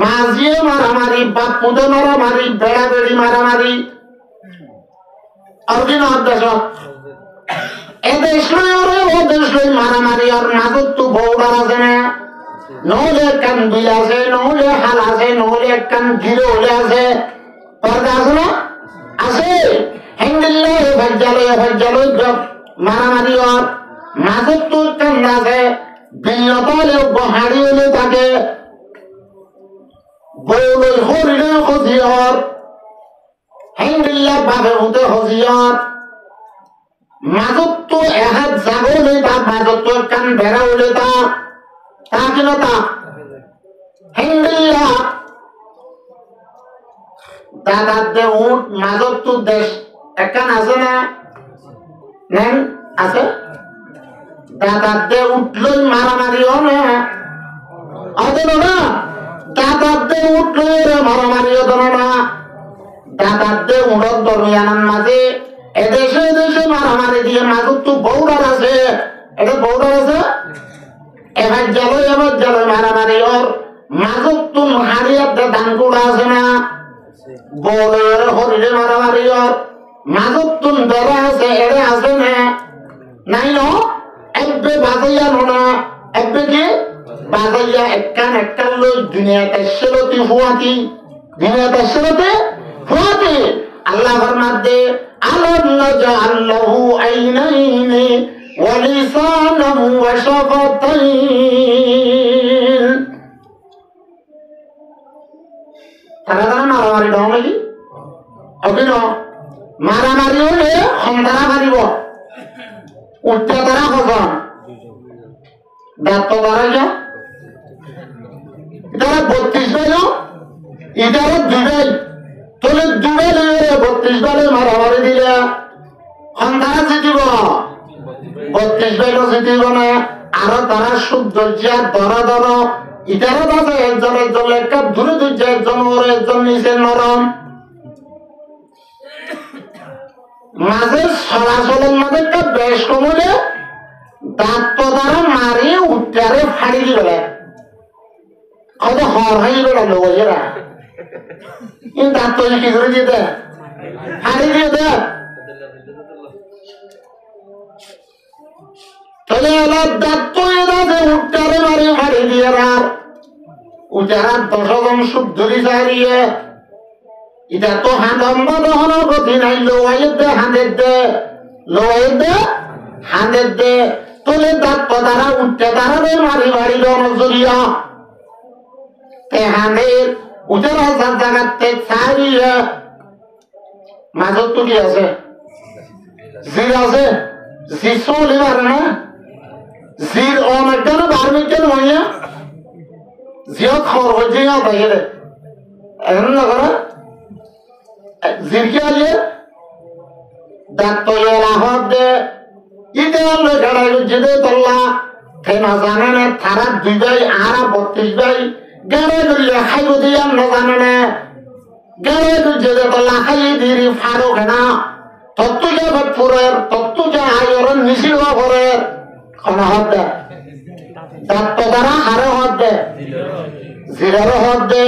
মাঝিয়ে মারামারি বাপুদে মারামারি বেড়াবেড়ি মারামারি অর্জিন দেশ এদেশ ও দেশ মারামারি আর মাজত তো বৌড়ার আছে না নহলে কান বিল আছে নহলে হাল আছে নহলে কান ঘিরে হলে আছে পর্দা আছে না আছে হেন্দিল্লা ভাজ্জালয় মারামারি আর মাজত তো কান আছে বিলতলে বহাড়ি হলে থাকে বৌলই হরিলে হজিয়র হেন্দিল্লা বাপে হতে হজিয়র মাজত তো এহাত জাগলে তা মাজত তো কান বেড়া হলে তা কিনা তা হেন্দিল্লা দাদার দে উঠ মাজত তো দেশ একখান আছে না নেন আছে দাদার দে উঠলই মারামারি না অদেন না দাদারদে উঠলে মারামারি হতো না দাদারদে উড়ত দরমিয়ানার মাঝে এদেশে মারামারি দিয়ে মাজত তো বৌড়ার আছে এটা বৌড়ার আছে এবার জালয় মারামারি ওর মাজত তো হারিয়ার ধানকুড়া আছে না বলের হরিলে মারামারি ওর মাজত তো বেড়া আছে এড়ে আছে না নাই ন একবে বাজাইয়া না একবে কি বাজাইয়া একখান লই দুনিয়াতে সেরতি হুয়াতি আল্লাহ ফরমাতে আলাম নাজআল লাহু আইনাইনি ওয়া লিসানান ওয়া শাফাতাইন তারা মারামারি দাও নাকি অভিন মারামারি হলে সন্তানা মারিব উঠতে তারা খবর দাঁত বাড়াইয়া ইতারা 32 বাইল ইতারা 2 বাইল তোলে 2 বাইল 32 বাইলে মারামারি দিলে সন্তানা জিতিব 32 বাইল জিতিব না আর তারা সৌন্দর্যা দর ইতারা আছে একজন একটা দূরে দুর্য একজন ওর একজন নিচে নরম মাঝে চলাচলের মাঝে একটা বেশ কমলে দাঁত দ্বারা মারি উঠারে ফাড়ি দিবে কত হর হয়ে বেড়ালো বোঝেরা কিন্তু দাঁত তো কি করে দিয়ে দেয় ফাড়ি দিয়ে দেয় তাহলে এবার দাঁত তো এরা উঠারে মারি ফাড়ি দিয়ে রাত উঠারা 10 জন সুখ ধরি চারিয়ে এটা তো হাঁদম্ব দহনের গতি নাই লোয়াইয়ের দে তোলে দাঁত দ্বারা উঠতে দাঁড়াবে মারি বাড়ি জনজরিয়া তে হাঁদের উঠে রাজার জায়গাতে ছাড়িয়ে মাজত তো কি আছে জির আছে জির চলি পারে না জির অনেকটা বারমিকে নইয়া জিয়ত খবর হচ্ছে না তাই এখন না করে জিরকে আলিয়ে দাঁত তো এলাহত দে ইতে আমরা গাড়াই যেতে তল্লা তে না জানে না তারা 2 ভাই আর 32 ভাই গাড়াই করলে খাইব দিয়ে আমরা জানে না গাড়াই যেতে তল্লা খাই দিরি ফারো খেনা তত্ত্বজা ভটপুরের তত্ত্বজা আয়রের নিশির বাপরের খানা হত দে দাঁত তো দ্বারা হারে হত দে জিরেরও হত দে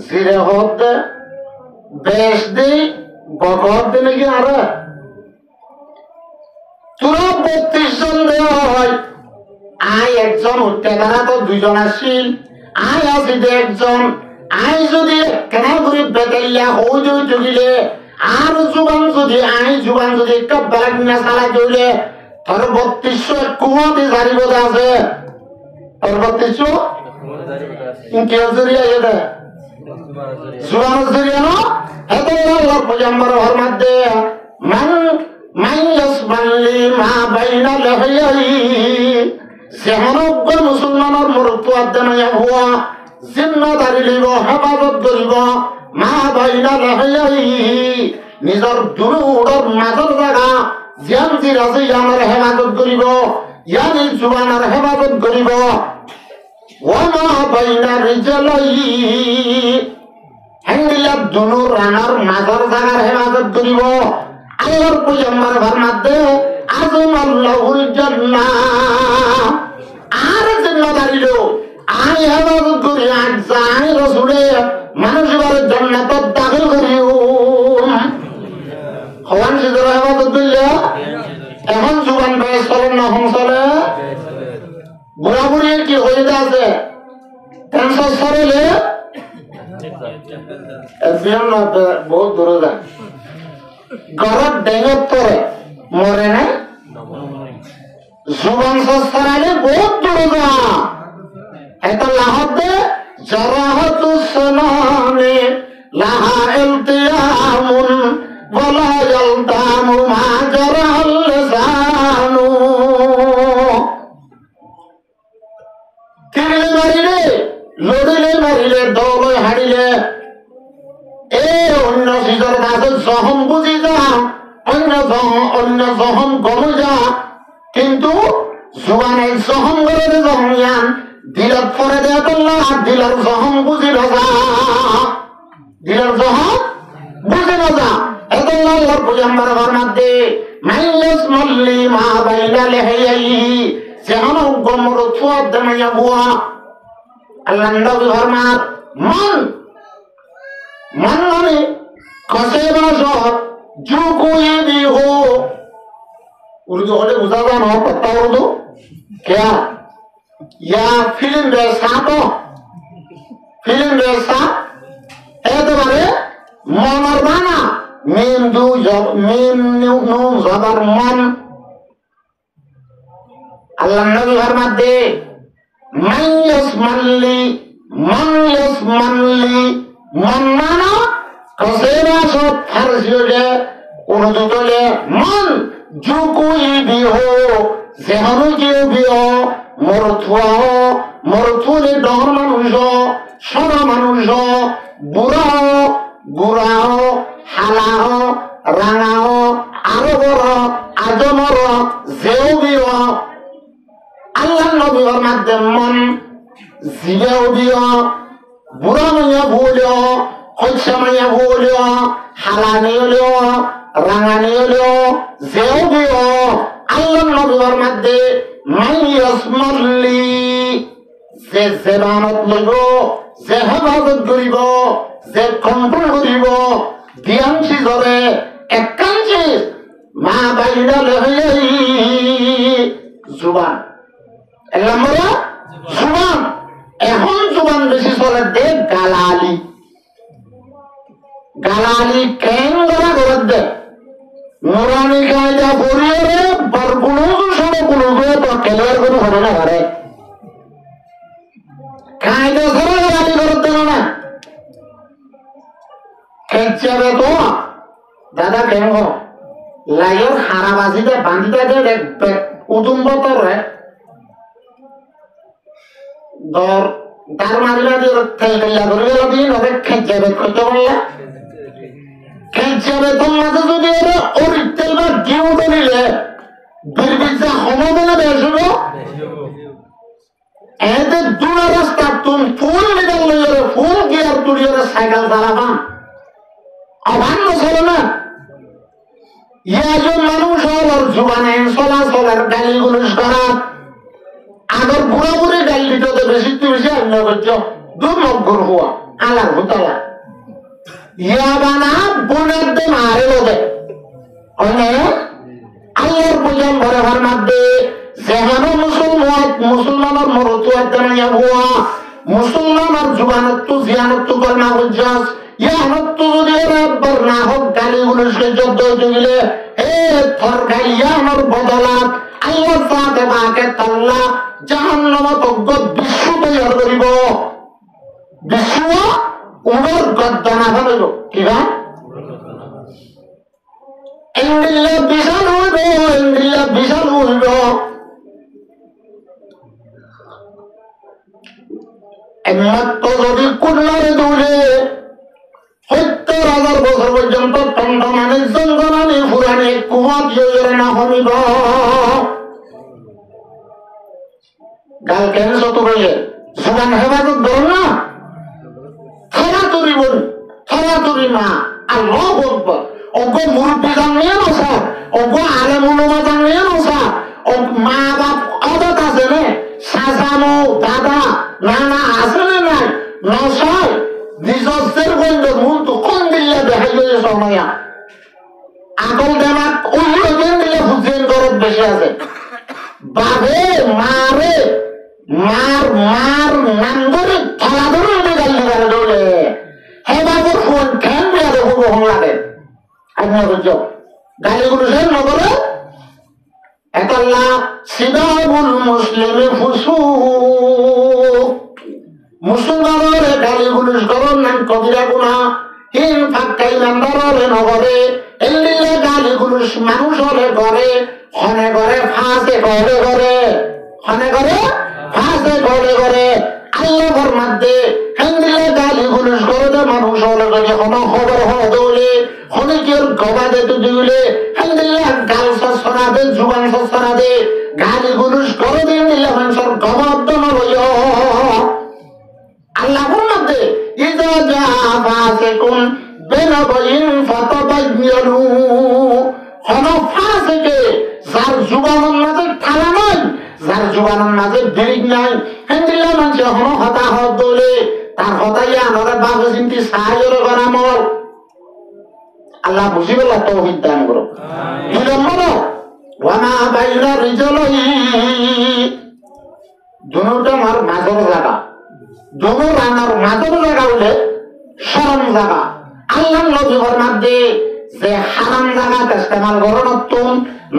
জিরে হত দে বেশ দি গগর দে নাকি আরে তোরা 32 জন দেওয়া হয় আই একজন উঠতে তারা তো 2 জন আসিল আই আসি একজন আই যদি কেনা করে বেতাইয়া হই জগিলে আর জুবান যদি একটা বেলাক না চালাই দিলে তোর 3200 কুয়াতে জারি বোধ আছে তোর 3200 কেউ জরিয়া এটা জুবান জরিয়া না এত আল্লাহ পয়গম্বর ফরমাত দে মান ইয়াসমালি মা বাইনা লাহয়াই সেহনজ্ঞ মুসলমানের মরত্ব আদানায়া হুয়া জিম্মাদারি লিব হেফাজত করিব মা বাইনা লাহয়াই নিজর দুরুডর মাজর জায়গা জ্ঞান জিরাজে আমার হেফাজত করিব ইয়ানি জুবানের হেফাজত করিব ওয়া মা বাইনা রিজালাই হেঙ্গিলা দুনু রানার মাজর জায়গার হেফাজত করিব আল্লাহর পয়গম্বর ফরমাত দে আযমাল্লাহুল জান্নাহ আর জিম্মাদারি লো আই হেফাজত করি আজ যাই রাসূলে মানুষের জান্নাতত দাখিল করিও হওয়ান সিজর হেফাজত করলে এখন জুবান বেশ চলে না হম চলে বুড়াবুড়ি কি হয়ে আছে ক্যান্সার সরেলে বহুত দূরে যায় গরত ডেঙ্গত পরে মরে না জুবান সরালে বহুত দূরে যা এটা লাহতে জারাহাতু সুনানে লাহা ইলতিয়ামুন ওয়ালা ইয়ালতামু মা জারাল লিসানু তিলে মারিলে লড়িলে মারিলে দৌড়ে হারিলে এ অন্য সিজর কাছে জহম বুঝি যা অন্য জহম কমে যা কিন্তু জুবানের জহম করে জহমিয়ান দিলত পরে দেয়া করল আর দিলার জহম বুঝি রাজা দিলার জহম বুঝি রাজা এত আল্লাহর পয়গম্বর ফরমাত দে মাইয়াস মাল্লি মা বাইনা লাহয়াইহি যেমন গমর থুয়া দমায়া হুয়া আল্লাহ নবী ফরমাত মন মানে কসে বাসত जो कोई भी हो उर्दू होने बुझाता ना पता उर्दू क्या या फिल्म जैसा तो फिल्म जैसा ऐसे बारे मनोरमाना मीम दू जब मीम न्यू जबर मन अल्लाह नबी फरमात दे मन यस्मल्ली मन माना कसेरा सब फारसियों ले उर्दू तो ले मन जो कोई भी हो जहनु जो भी हो मरुथुले डर मनुष्य सरा मनुष्य बुरा हो हाला हो रांगा हो आरोबर आजमर जेव भी हो अल्लाह नबी फरमात दे मन जिवेव भी हो बुरा मया भूलो खैसामाया भूलो हालानी हलो रांगानी हलो जेव भी हो अल्लाह नबी फरमात दे मान यासमाल्ली जे जेबानत लइब जे हेफाजत करिब जे कन्ट्रोल करिब জ্ঞানছি ধরে একাঞ্চি মা বাইনা লাহয়াই জুবান এক নম্বরে জুবান এখন জুবান বেশি চলে দে গালালি কেন করা করে দে নুরানি কায়দা পড়িয়ে রে বরগুলো সব গুলোকে তো কেলার কোনো হবে না ঘরে কায়দা ছাড়া গালালি করে দেবে না খেঁচাবে তো দাদা কেন লাইয়ের হারাবাজিতে বাঁধিতে দে দেখবে উদুম্ব তোরে দর তার মারিলা দিয়ে খেলা ধরে গেল দিয়ে নবে খেঁচাবে খেতে বললা খেঁচাবে তোর মাঝে যদি ওর তেল বা গিয়ে উঠে নিলে বিরবিজা হমবলে বেসব এতে দূর রাস্তা তুমি ফুল মেডাল লইরে ফুল গিয়ার তুলিয়ে সাইকেল চালাবা অভান্ন চলে না ইয়াজন মানুষ হল জুবানে চলাচলের গালি গুলুস করা আগর বুড়া বুড়ি গালি দিতে বেশি বেশি অন্য করছো দুর্মগ্গুর হওয়া আলার হুতলা ইয়াবানা বোনের দে মারে লোকে আল্লাহর পূজন ভরে ভর মাধ্যে যেখানে মুসলমানের মরতুয়ার দেনা হওয়া মুসলমানের জুবানত্ব জিয়ানত্ব কর্মা বুঝাস ইয়াহত যদি রাব্বার না হোক গালি গুলোকে যুদ্ধ দিলে এ থর গালিয়ানোর বদলাত আল্লাহ সাথে বাকে তাল্লা জাহান্নামত বিশ্ব তৈরি করিব বিশ্ব উমর গদ্দানা হইব কিবা ইন্দিল্লা বিশাল হইব ইন্দিল্লা বিশাল হইব একমাত্র যদি কুল্লারে দৌড়ে 70,000 বছর পর্যন্ত টন্ডমানের জঙ্গলানি ফুরানি কুয়া দিয়ে না হমিব গাল কেন শত রয়ে সুগান হেফাজত ধরুন না থানা তুরিবন থানা তুরি মা আল্লাহ বলব অজ্ঞ মুরব্বী জানিয়ে নসা অজ্ঞ আলেম উলমা জানিয়ে নসা মা বাপ আদত আছে নে সাসানো দাদা নানা আছে না নাই নসায় নিজস্বের বন্ধ মন তো কোন দিল্লা দেখাই গেছে সময়া আকল দেমাক অন্য দিন দিলে হুসেন দরদ বেশি আছে বাবে মারে মার মার নাম ধরে থালা ধরে উঠে গালি করে দৌড়ে হে বাবু ফোন ঠ্যাং দিয়ে দেখো কখন লাগে আপনার বুঝছো গালিগুলো সে নগরে একাল্লা সিদাবুল মুসলিমে ফুসুক মুসলমানের গালিগুলো করন নাম কবিরা গুণা হিন ফাক্কাই নাম্বারে নগরে এল্লিলে গালিগুলো মানুষ হলে করে হনে করে ফাঁসে করে করে হনে করে ফাঁসে করে করে আল্লাহর মধ্যে হেন্দিলে গালিগুলো করে মানুষ হলে করে হনো খবর হয় দৌলে হনে কেউ গবাদে তো দিলে হেন্দিলে গাল সসরা দে জুবান সসরা দে গালিগুলো করে দিন দিলে মানুষের গবাদ না লইয় আল্লাহর মধ্যে ইজা জা ফাসিকুন বিনাবাইন ফাতাবায়্যানু হনো ফাসিকে যার জুবানের মাঝে ঠালা নাই যার জুবানের মাঝে বিরিক নাই হেন্দিল্লা মানুষ হনো হতা হত দৌলে তার হতাইয়া আনরে বাবু চিন্তি সাহায্যের গরামল আল্লাহ বুঝিবলা তৌফিক দান করো দুই নম্বর ওয়ামা বাইনা রিজলাই দুটো আমার মাঝের জায়গা দুটো রান্নার মাঝের জায়গা হলে সরম জায়গা আল্লাহ নবীর মধ্যে যে হারাম জায়গাতে ইস্তেমাল করো নতুন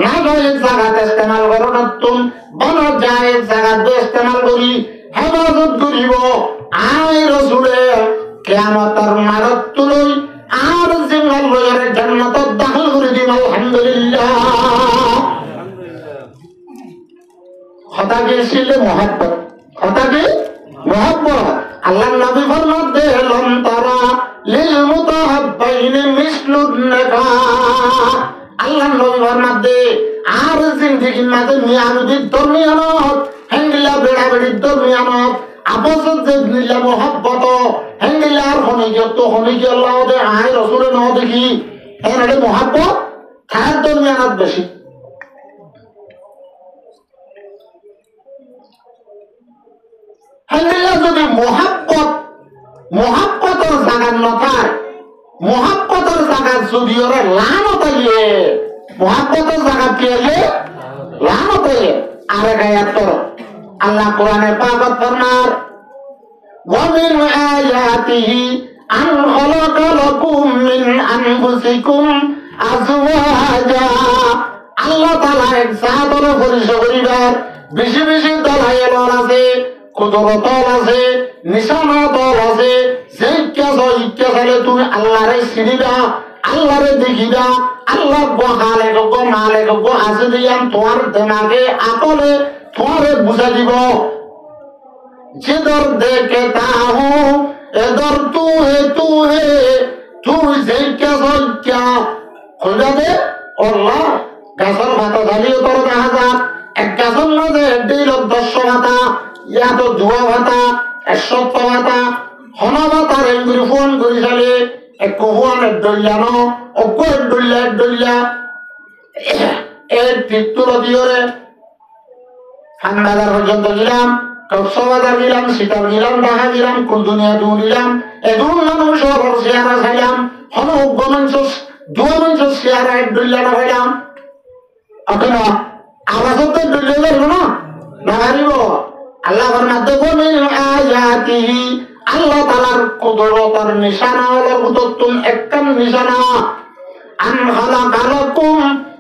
না জায়েজ জায়গাতে ইস্তেমাল করো নতুন বন জায়েজ জায়গাতে ইস্তেমাল করি হেফাজত করিব আয় রাসূলে কিয়ামতের মারত তুলই আর জিম্মাল লয়ারে জান্নাতত দাখিল করে দিম আলহামদুলিল্লাহ কথা কি ছিল মহব্বত কথা কি মহব্বত আল্লাহ নবী ফরমাতে লম তারা লিল মুতাহাব্বাইন মিসলুন নাকাহ আল্লাহ নবী ফরমাতে আর জিন্দেগির মাঝে মিয়ানুদির দরমিয়ানত হেঙ্গিলা বেড়া বেড়ির দরমিয়ানত আপসত যে নিলা মহব্বত হেঙ্গিলা আর হনিকে আল্লাহ দে আয় রাসূলে ন দেখি এর মহব্বত তার দরমিয়ানত বেশি হেঙ্গিলা যদি মহব্বতের জায়গা নথায় মহব্বতের জায়গা যদি ওরা লানত আইয়ে মহব্বতের জায়গা কি আইয়ে লানত আইয়ে আরেক আয়াত করো আল্লাহ কোরআনে পাকত ফরমার ওয়া মিন আয়াতিহি আন খালাকা লাকুম মিন আনফুসিকুম আজওয়াজা আল্লাহ তাআলা এক জাতর পরিবার বেশি বেশি দলাইল আছে কুদরত আছে নিশানা দল আছে যে ইচ্ছা চাইলে তুমি আল্লাহরে চিনিবা আল্লাহরে দেখিবা আল্লাহ বহালে গো মালে গো আছে দিয়াম তোমার দেমাগে আকলে তোমারে বুঝা দিব जिधर देखता हूँ इधर तू है तू इसे क्या खुदा दे अल्लाह গাছের মাথা ঢালিয়ে তোর দেখা যাক এক গাছের মাঝে 1,00,000 মাথা ইয়া তো ধোয়া ভাতা 100 ভাতা হনা ভাতার এগুলি ফোন করে চালে এক কুহুয়ান ডলিয়ানো অকু ডলিয়া এর পিত্তুর দিয়রে ফান্ডাদার পর্যন্ত গেলাম কক্সবাজার গেলাম সিটার গেলাম ঢাকা গেলাম কুলদুনিয়া দু নিলাম এদুন মানুষ সব চেহারা চাইলাম হন গমঞ্চ দুয়া মঞ্চ চেহারা ডলিয়া লাগাইলাম এখন আওয়াজত ডলিয়া যাইব না লাগাইব আল্লাহর মাধ্যমে মিন আয়াতিহি আল্লাহ তাআলার কুদরতের নিশানা হলো বুততুন একদম নিশানা আন খালাকালাকুম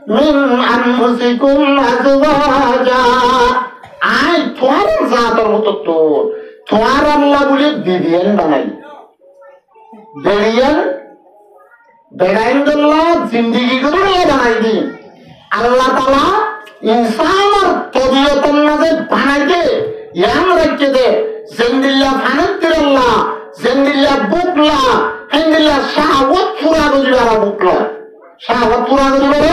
মিন আনফুসিকুম আজওয়াজা আই তোমার জাতের বুততুন তোমার আল্লাহ বলে বিবিয়ান বানাই বেড়াইন্দুল্লাহ জিন্দিগি করে বানাই দিন আল্লাহ তাআলা ইনসানের তবিয়তের মাঝে বানাইতে ইয়াম রাখতে দে জিন্দিল্লাহ ফানাতিরাল্লাহ জিন্দিল্লাহ বুকলা হিন্দিল্লাহ শাহওয়াত পুরা করিবার বুকলা শাহওয়াত পুরা করিবার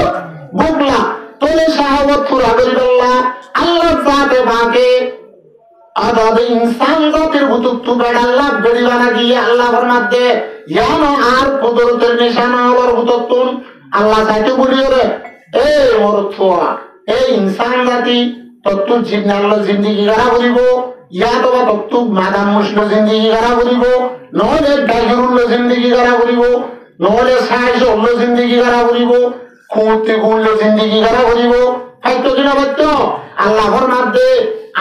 বুকলা তোলে শাহওয়াত পুরা করিবাল্লাহ আল্লাহ জাতে বাকে আদাবে ইনসান জাতির বুতুত্তু বেড়াল্লাহ বেড়িবানা গিয়ে আল্লাহ ফরমাতে ইয়ানো আর কুদরতের নিশানা হওয়ার বুতুত্তুন আল্লাহ চাইতে বলিও রে এই মোর ছোয়া এই ইনসান জাতি তত্তু জিন্নাল্লাহ জিন্দিগি গাড়া করিব ইয়া তোবা তত্তু মাদাম মুসলো জিন্দিগি গাড়া করিব নহলে গাজরুল্লো জিন্দিগি গাড়া করিব নহলে সাইজ হল্লো জিন্দিগি গাড়া করিব কুর্তি গুল্লো জিন্দিগি গাড়া করিব হয়তো কিনা বাচ্চ আল্লাহ ফরমাতে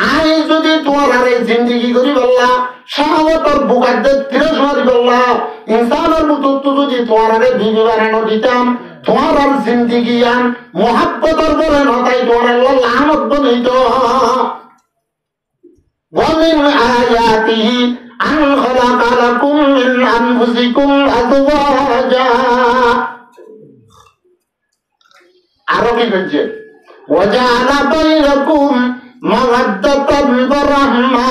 আই যদি তোমার আরে জিন্দিগি করি বললা শাহওয়াতের বুকাতে তিরস মারি বললা ইনসানের বুতুত্তু যদি তোমার আরে বিবি বানানো দিতাম তোমার আর জিন্দিগি আন মোহাব্বতের বলে নতাই তোমার আল্লাহ লানত বনিত ওয়ামিন আয়াতিহি আন খালাকা লাকুম মিন আনফুসিকুম আজওয়াজা আরো কি বলছে ওয়াজাআলা বাইনাকুম মাওয়াদ্দাতান ওয়া রাহমা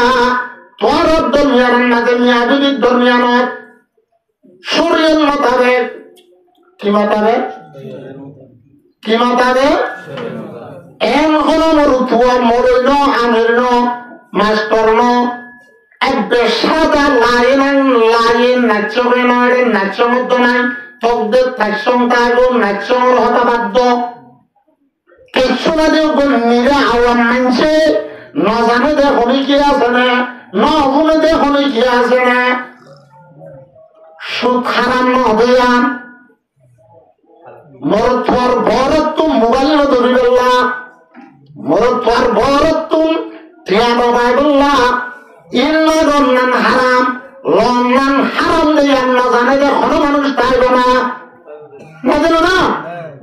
তোর দুনিয়ার মাঝে মিয়াদুদির দুনিয়ানত শরীয়ত মোতাবেক কি মোতাবেক এন হলো মরুতুয়া মরইন আমিরন মাস্টরন একবে সাদা লাইন নাচবে নয় নাচমত নাই তকদের তাইসং তাগো নাচর হতা বাধ্য কেছুনা দেও নিরা আওয়াম মানছে নজানে দে হনি কি আছে না নহুনে দে হনি কি আছে না সুদ খারাপ নদিয়াম মরুতুয়ার বরত্তুম মোবাইল ধরিবেল্লা মরুতুয়ার বরত্তুম টিয়ানো বাইবুল্লাহ ইন্না গন্নান হারাম লন্নান হারাম দিয়ে না জানে যে কোনো মানুষ তাইব না বুঝলো না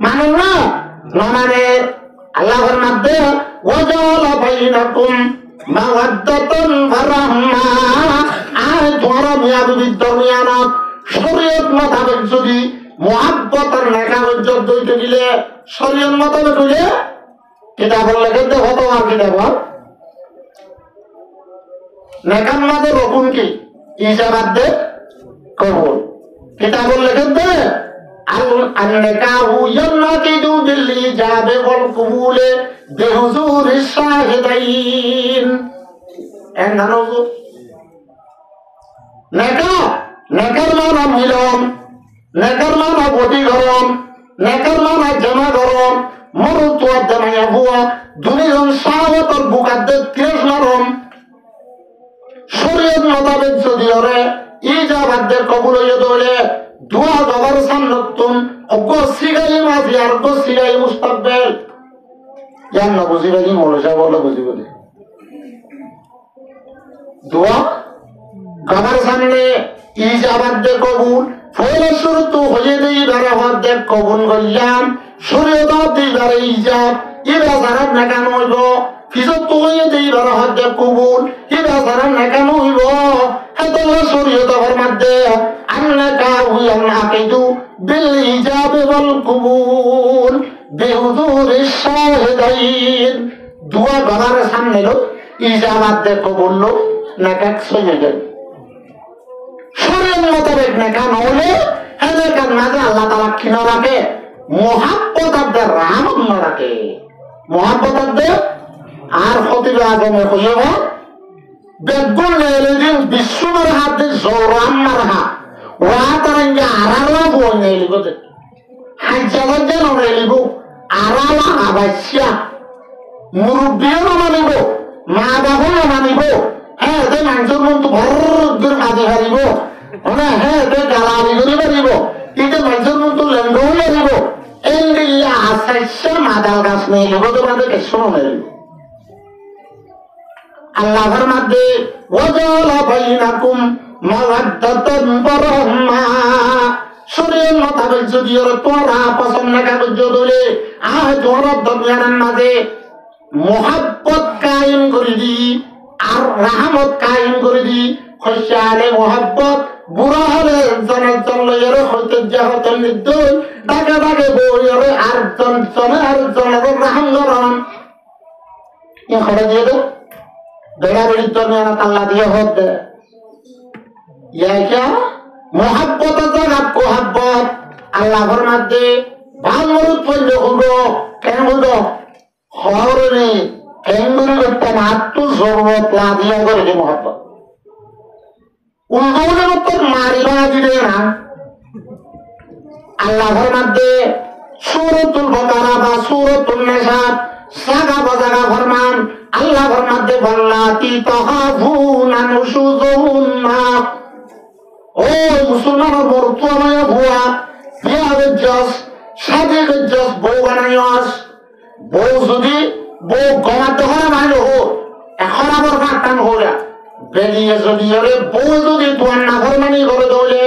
মানুষ না মানে আল্লাহর মধ্যে ওয়াজালা বাইনাকুম মাওয়াদ্দাতান ওয়া রাহমা আর তোমরা মিয়াদুবিদ দুনিয়ানত শরীয়ত মোতাবেক যদি মুহাব্বতের নেকা হজ্জত দইতে দিলে শরীয়ত মোতাবেক হইলে কিতাবের লেখে দে হতো আর কিতাব নেকার মাঝে রকুন কি ইজাবাত দে কবুল কিতাবের লেখে দে النكاح ينعقد بالإيجاب والقبول بحضور الشاهدين নেকার মানা মিলন নেকার মানা বটিকরণ নেকার মানা জমাকরণ মরুতুয়া জামাইয়া বুয়া দুনিজন শাহওয়াতের বুকাতে তিরস মারণ শরীয়ত মোতাবেক যদি ওরে ইজাবাত দে কবুল হইয়া দইলে দুয়া জবর সান্নতুন অগো সিগাই মাঝি আর গো সিগাই মুস্তাকবিল জান না বুঝিবে কি মৌলসা বলে বুঝিবে দুয়া জবর সামনে ইজাবাত দে কবুল ফলে শুরু হয়ে দেই বারাহাত দে কবুল গল্লাম শরীয়ত দি বারে ইজাব ইবা জারাত নাকান হইব ফিজত হয়ে দেই বারাহাত দে কবুল ইবা জারাত নাকান হইব হেতল শরীয়ত ফরমাতে النكاح ينعقد بالإيجاب والقبول بحضور الشاهدين دعا بغار سامنے لو ইজাবাত দে কবুল লো নাকাক সয়ে গেল শরীয়ত মোতাবেক নাকা নলে হেনেকার মাঝে আল্লাহ তাআলা কিনা রাখে মুহাব্বত দে রাহমত না রাখে মুহাব্বত দে আর খতিব আজমে কইবা বেগুন লেলিন বিশ্বর হাতে জোরান মারহা ওয়াতারঙ্গা আরালা বনে লিবতে হাজার নরে লিবো আরালা আবাসিয়া মুরব্বিও মানিব মা বাবা মানিব হ্যাঁ দে মানুষের মন তো ভরদুর কাজে হারিব না হ্যাঁ দে গালালি করে পারিব কিন্তু মানুষের মন তো লেঙ্গো মারিব এন্ডিয়া আসাইসা মাদাল গাছ নেই লিবো তো বাদে কেসো নেই আল্লাহর মধ্যে ওয়াজালা বাইনাকুম মাওয়াদ্দাতান ওয়া রাহমা শরীয়ত মোতাবেক যদি তোরা পছন্দ কাগজ দলে তোর দুনিয়ার মাঝে মোহাব্বত কায়েম করে দি আর রহমত কায়েম করে দি খোশালে মোহাব্বত বুড়া হলে জনের জনলের হইতে যাহত নির্দয় ডাকে ডাকে বইরে আর জনের রহম গরম এ খড়ে দিয়ে দে বেড়া বেড়ি দুনিয়া আল্লাহ দিয়ে হত দে ইয়া क्या মোহাব্বত জাগাত কোহাব্বত আল্লাহর মধ্যে ভাঙরুত পড়লে হলো কেন হলো হরনে কেঙ্গুরি করতে মাত্র জরুরত লাদিয়া করে যে মোহাব্বত উল্টোনের উত্তর মারিবা দিলে না আল্লাহর মধ্যে সূরাতুল বাকারা বা সূরাতুন নিসা সাগা বাজাগা ফরমান আল্লাহর মধ্যে বল্লাতি তাহাফুনা নুশুযুহুন্না ও মুসলমান বর্তমানে ভুয়া বিয়ারে জস সাদে জস বউ বানাইয়াস বউ যদি বউ গমাতে হয় মানে হো এখন আবার কাটান হইয়া বেরিয়ে যদি আরে বউ যদি তোমার নাফরমানি করে দৌলে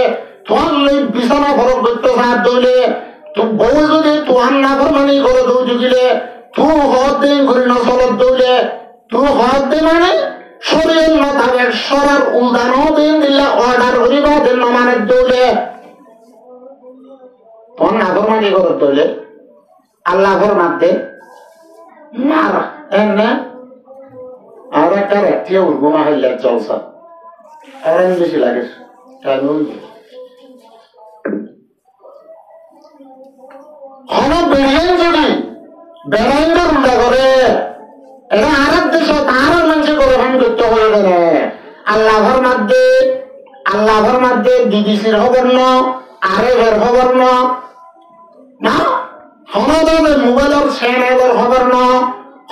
তোমার লই বিছানা ফরক করতে সাথ দৌলে তো বউ যদি তোমার নাফরমানি করে দৌ জুগিলে তুই হদ দিন করে নসলত দৌলে তুই হদ দিন মানে শরীর মোতাবেক সরার উদানো দিন দিলে অর্ডার করিবা দিন নমানের দৌলে তোমার নাফরমানি করে দৌলে আল্লাহর মধ্যে মারা এমনি আর একটা রাত্রিও ঘুমা হইলে জলসা আরাম বেশি লাগে বেড়িয়ে যদি বেড়াইন্দ উল্টা করে এটা আরেক দেশে তাহার মানুষ করে ভান করতে হয়ে গেলে আল্লাহর মধ্যে বিবিসির খবর ন আরেকের খবর ন না হনদের মোবাইলের চ্যানেলের খবর ন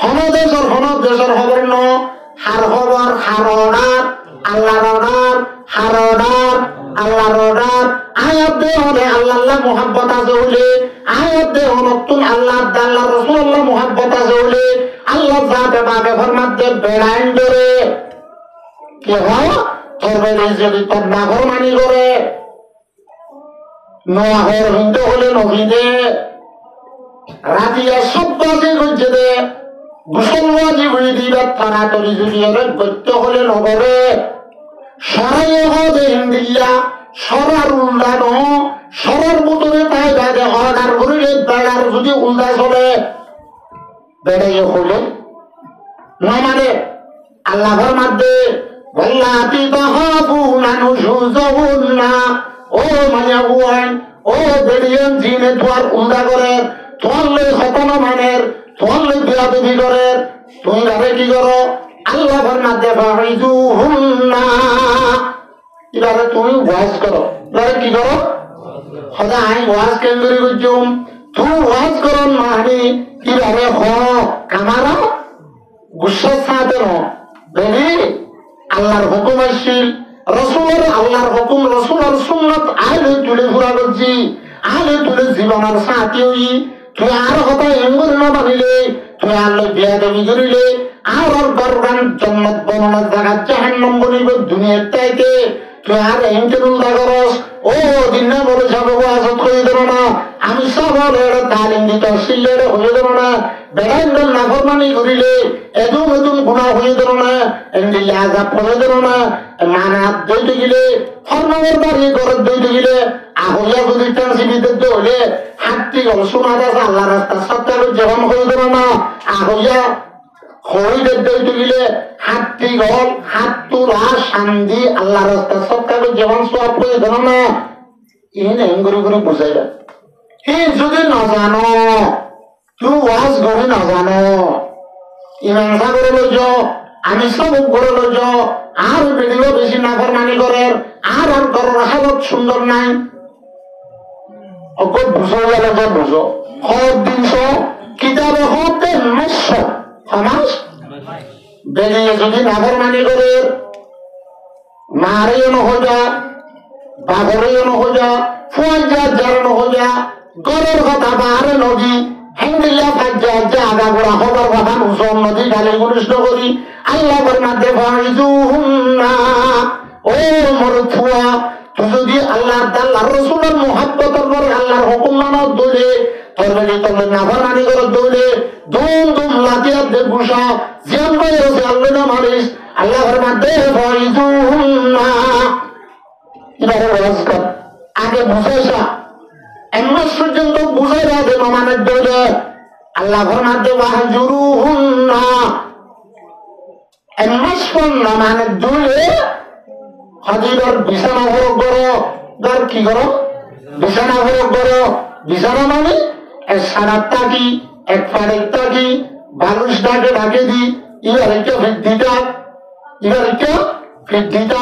হনদেশের দেশের খবর ন হার খবর হার অর্ডার আল্লাহর অর্ডার হার অর্ডার আল্লাহর অর্ডার আয়াত দে হলে আল্লাহ মোহাব্বত আছে হলে আয়াত দে নতুন আল্লাহ আল্লাহ রাসূলুল্লাহ মোহাব্বত আছে হলে আল্লাহ যাতে বাগে ফরমাতে বেড়াইন ধরে কি হয় তোর বেড়ে যদি তোর নাফরমানি করে নোয়াহের হিন্দু হলে নবীদে রাজিয়া সব বাজে করছে দে মুসলমানি হয়ে দিবে তারা তরি যদি গত্য হলে নগরে সরাই হদে হিন্দিয়া সরার উল্লানো সরার মতনে তাই বাজে অর্ডার করিলে বেড়ার যদি উল্টা চলে বেড়াইয়ে হলে না মানে আল্লাহর মধ্যে ওয়াল্লাতি তাহাফুনা নুশুযুহুন্না ও মায়া বুয়ান ও বেড়িয়ান জিনে তোর উল্টা করে তোর লই হতনা মানের তোর লই বিয়াদবি করে তুই আরে কি করো আল্লাহর মধ্যে ফাইজুহুন্না এবারে তুমি ওয়াজ করো এবারে কি করো সদা আই ওয়াজ কেন্দ্রে গুজুম তুই ওয়াজ করো মানে এবারে হ কামারা গুসা সাথে ন বেরি আল্লাহর হুকুম আসিল রাসূলের আল্লাহর হুকুম রাসূলের সুন্নাত আইলে তুলে ঘুরা করছি আইলে তুলে জীবনের সাথী হই তুই আর কথা এমন না বানিলে তুই আল্লাহ বিয়াদবি করিলে আর গরগান জান্নাত বনানো জায়গা জাহান্নাম বনিব দুনিয়ার চাইতে তুই আর এমন করস ও দিন না বলে যাব ওয়াজত করে দেব না আমি সব এর তালিম দিতে সিলের হয়ে দেব না বেড়াইন্দ নাফরমানি করিলে এদম গুনাহ হয়ে দেব না এমনি আযাব হয়ে দেব না মানাত দইতে গেলে ফরমানের বাড়ি ঘর দইতে গেলে আহইয়া যদি টানসিবিতে দইলে হাতটি গল শোনা যাচ্ছে আল্লাহ রাস্তা সত্য জীবন হয়ে দেব না আহইয়া হইদের দইতে গেলে হাতটি গল হাত তুলা শান্তি আল্লাহ রাস্তা সত্য জীবন সব হয়ে দেব না ইন এঙ্গুরি করে বুঝাইবা এই যদি না জানো তুই ওয়াজ করে না জানো ইমানসা করে লইছ আমি সব করে লইছ আর ভিডিও বেশি নাফরমানি করে আর ঘরের হালত সুন্দর নাই অকল বুঝো গেলে তো বুঝো হদ দিনছ কিতাবে হতে নস্য সমাজ বেরিয়ে যদি নাফরমানি করে মারেও নহজা বাঘরেও নহজা ফুয়াঞ্জা যার নহজা গরের কথা বাহারে নদী হেঙ্গিল্লা ফাজ্জা জাগা গোড়া খবর কথা মুসল নদী গালি গুলিষ্ট করি আল্লাহর মধ্যে ফাইজুহুন্না ও মোর ফুয়া তুই যদি আল্লাহর আল্লাহর রাসূলের মুহাব্বতের পরে আল্লাহর হুকুম মানত দৌড়ে তোর বেটি তোর নাফরমানি করে দৌড়ে দুম দুম লাতিয়া দে গুসা জিয়ান ভাই আছে আল্লাহ না মারিস আল্লাহর মধ্যে ফাইজুনা এবারে ওয়াজ কর আগে বুঝাইছা এমন পর্যন্ত বুঝাই রাখে মামানের দৌড়ে আল্লাহর মধ্যে ওয়াহজুরুহুন্না এমন মামানের দৌড়ে হাজির বিছানা ভরক করো ধর কি করো বিছানা ভরক করো বিছানা মানে এক সারাতটা কি এক ফারেকটা কি বালুসটাকে ঢাকে দি এবার একটা ফিদ্দিটা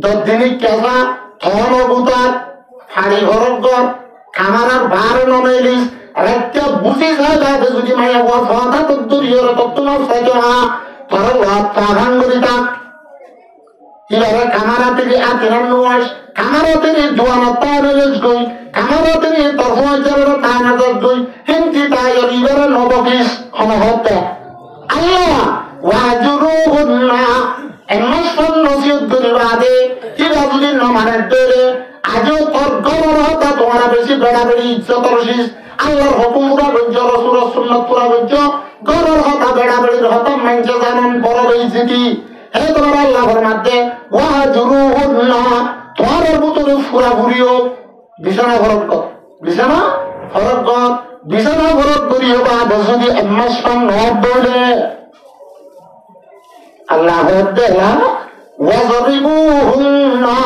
10 দিনই কেঁচা থন গুতার ফাড়ি ভরক কর খামারার ভার নমেলিস একটা বুঝি যায় তাতে যদি মায়া ওয়া ফাতা তদ্দুরিয়র তত্তুমার সাইজা তোর ওয়া পাভান করি তাক এবারে কামারা থেকে আতিরান নোয়াস কামারা থেকে জোয়ানা তারেলেস গই কামারা থেকে তরফাজারের তানাজার গই হিন্দি তাইর ইবারে নবকিস হনহতে আল্লাহ ওয়াজুরুহুন্না এমসন নসিয়ত করিবাদে ইবা যদি নমানের দরে আজও তোর গমর হতা তোমারা বেশি বেড়াবেড়ি ইজ্জত রসিস আল্লাহর হুকুম পুরা বজ্জ রাসূলের সুন্নাত পুরা বজ্জ গমর হতা বেড়াবেড়ির হতা মানছে জানেন বড় বেইজ্জতি হে তোমার আল্লাহর মধ্যে ওয়াজুরুহুন্না তোমার ভিতরে ফুরা ফুরিও বিছানা ভরক কর বিছানা ভরক করিও বা যদি এমসন নব বলে আল্লাহ দেলা ওয়াজরিবুহুন্না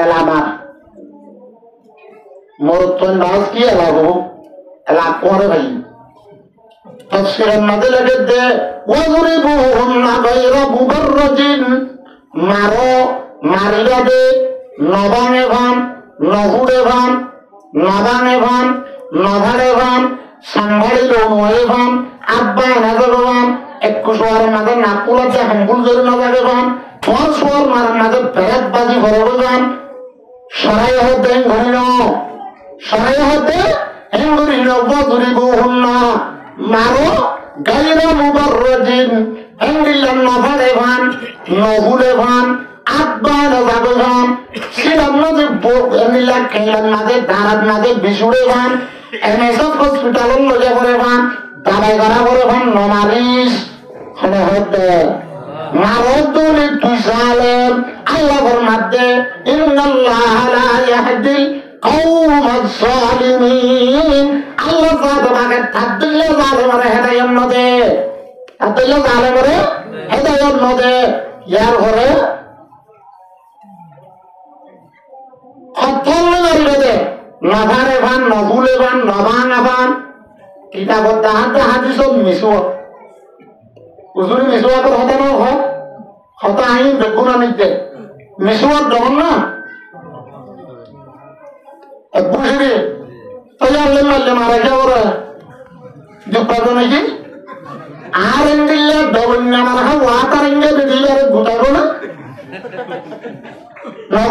এলামা মোর তো নাজ কি এলাবো এলা করে ভাই তাফসীরের মধ্যে লাগে দে ওয়াজরিবুহুন্না গায়রা মুবাররাজিন মারো মারিলা দে নবানে ভান নহুরে ভান নবানে ভান নভারে ভান সাংঘাড়িল নয়ে ভান আব্বা নাজর ভান একটু সোয়ার মাঝে নাকুলাতে হাম্বুল জোরে নজাগে ভান তোমার সোয়ার মারার মাঝে ফেরাত বাজি ভরবে ভান সরাই হতে ঘুরিন ওয়াজরিবুহুন্না মারো গায়রা মুবাররাজিন হেঙ্গিল্লান নভারে ভান নহুরে ভান আব্বা নাজাগে ভান সিলাম মাঝে হেঙ্গিল্লা খেলান মাঝে দাঁড়াত মাঝে বিশুড়ে ভান এমএসএফ হসপিটালের লগে করে ভান দাবাই করা করে ভান নমারিস হতে মারদুলি তুসালেম আল্লাহর মধ্যে ইন্নাল্লাহ লা ইয়াহদিল কওমাজ জালিমিন আল্লাহ তোমাকে তাদুল্লে জালেমরে হেদায়েত নদে তাদুল্লে জালেমরে হেদায়েত নদে ইয়ার ঘরে খতলে মারিবে দে নভারে ভান নভুলে ভান নভাঙা ভান কিতাবত তাহাতে হাদিসত মিসুয়া উজুরি মিসুয়াকের হতা না হতা আইন বেগুনা নিতে মিসুয়ার দমন না বুঝিনি তাই আল্লাহ মারলে মারা যাওয়ার দুঃখ নাকি আর এঙ্গিল্লা দবন্যা মারা ওয়াতার এঙ্গে বেরিয়ে গুটাবো না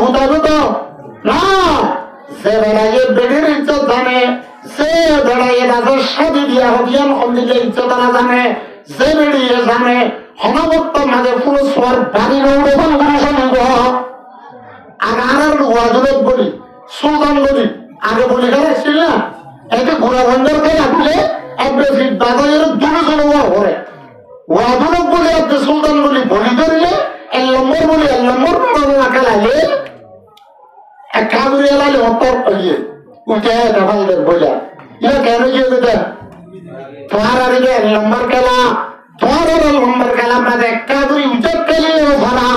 গুটাবো তো না সে বেড়াইয়ে বেড়ির ইজ্জত জানে সে বেড়াইয়ে রাজার সাদি দিয়া হবিয়ান অন্দিলে ইজ্জত না জানে যে বেড়িয়ে জানে হনবত্ত মাঝে পুরো সোয়ার বাড়ি রৌড়ে বন করে শুনিব আগার ওয়াজুলত বলি সুলতান বলি আগে বলি খেলা ছিল না একে ঘোড়া বন্দর খেলা দিলে একবার ফিট বাজারের দুজন ওয়া ঘরে ওয়াজুলত বলি আপনি সুলতান বলি বলি ধরলে 1 নম্বর বলি 1 নম্বর না খেলালে এক খাবুরি এলালে অন্তর ইয়ে উঠে দেখাইলেন বইলা ইয়া কেন গিয়ে দেবে তোমার আর 1 নম্বর খেলা তোমার 1 নম্বর খেলা মাঝে একাগুড়ি উচক খেলিও ভরা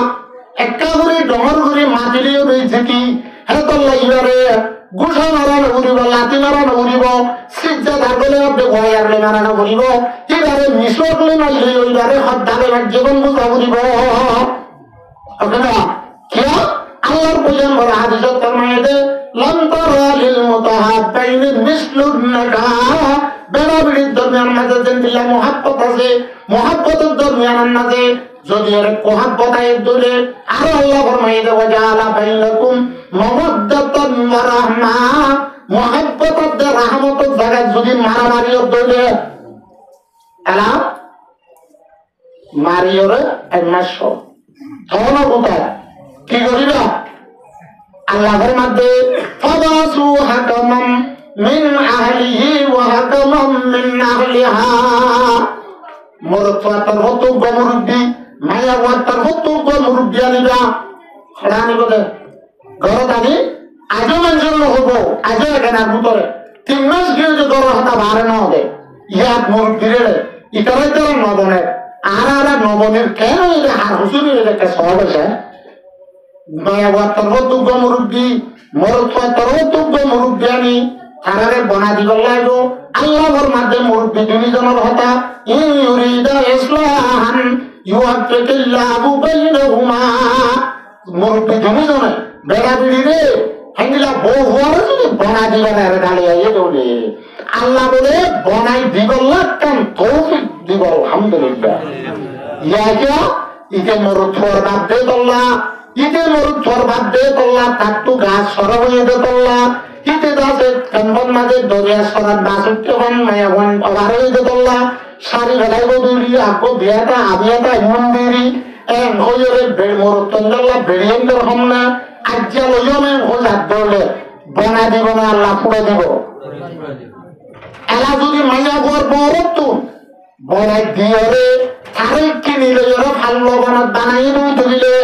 একাগুড়ি ডমর গুড়ি মাতিলিও রয়েছে কি হেতল্লা ইবারে গুসা মারানো ঘুরিব লাতি মারানো ঘুরিব সিজ্জা ধারগলে আপনি গয়ারলে মারানো ঘুরিব এবারে মিশকলে মারলে ওইবারে হদ্দালে জীবন বুঝা ঘুরিব কিয়া আল্লাহর পূজন বলা হাদিসত ফরমায়েছে লাম তারা লিল মুতাহাব্বাইন মিসলুন নাকাহ বেড়াবেড়ির দরমিয়ান মাঝে যেন মুহাব্বত আছে মুহাব্বতের দরমিয়ান মাঝে যদি এর মুহাব্বত আয় দূরে আর আল্লাহ ফরমায়েছে ওয়াজালা বাইনাকুম মাওয়াদ্দাতান ওয়া রাহমা মুহাব্বতের রহমতের জায়গা যদি মারামারিও দূরে এলা মারিওরে এমাশো তখন কোথায় কি করিবা আল্লাহর মধ্যে ফাবাসু হাকামান মিন আহলিহি ওয়া হাকামান মিন আহলিহা মরতওয়াতার হতো গমরুদ্দি মায়া ওয়াতার হতো গমরুদ্দি আনিবা খড়ানি বলে ঘরত আনি আজও মানুষের হব আজও এখানে ভিতরে 3 মাস গিয়ে যে গর হাতা বাড়ে না হবে ইয়াত মুরব্বিরে ইতারা ইতারা নবনের আর নবনের কেন এটা হার হুসুরি একটা সহজ আছে মায়া ওয়াতার হতো গমরুদ্দি মরতওয়াতার হতো গমরুদ্দি আনি তারারে বনা দিবার লাগো আল্লাহর মধ্যে মুরব্বি দুইজনের হতা ইন ইউরিদা ইসলাহান ইউআফিকিল্লাহু বাইনাহুমা মুরব্বি দুইজনে বেড়া বিড়ি রে হাঙ্গিলা বউ হওয়ার যদি বনা দিবার আরে দাঁড়িয়ে আইয়ে বলে আল্লাহ বলে বনাই দিবার লাগতাম তৌফিক দিব আলহামদুলিল্লাহ ইয়া ইকে মরুথর বাদ দে তোল্লা ইতে মরুথর বাদ দে তোল্লা তাকটু গাছ সরব হয়ে দে তোল্লা ইতে দাসে কম্বন মাঝে দরিয়া সরাত বাস উঠতে হন মায়া হন অভার হয়ে দে তোল্লা শাড়ি বেলায় বদুলি আকো বিয়াটা আবিয়াটা ইমন দেরি এন হয়ে বেড় মরুতন্দল্লা বেড়িয়েন্দর হম না আজ্জা লইয়মে হোজ হাত ধরলে বনা দিব না আল্লাহ পুড়ে দিব এলা যদি মাইয়া ঘর বরতো বনাই দিয়রে আরে কিনিলে এরা ভালো বানাত বানাই নই দিলে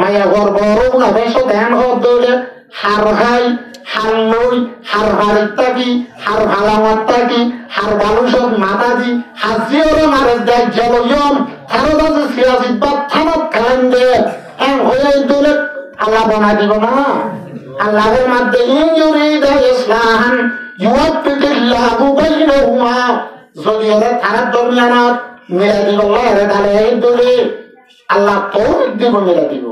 মাইয়া ঘর বড় না বেশ ধ্যান হত দিলে হার খাই হার লই হার বাড়ির থাকি হার ভালামার থাকি হার ভালো সব মাতাজি হাজিওরে মারে দেয় জলয়ম হারো দাসে সিয়াসিত বা থানাত খেলেন দে এম হয়ে দিলে আল্লাহ বানা দিব না আল্লাহর মধ্যে ইউরিদা ইসলাহান ইউআফিকিল্লাহু বাইনাহুমা যদি ওরা তারার দরমিয়ানত মিলা দিব আল্লাহ এর দালে দিলে আল্লাহ তৌফিক দিব মিলা দিব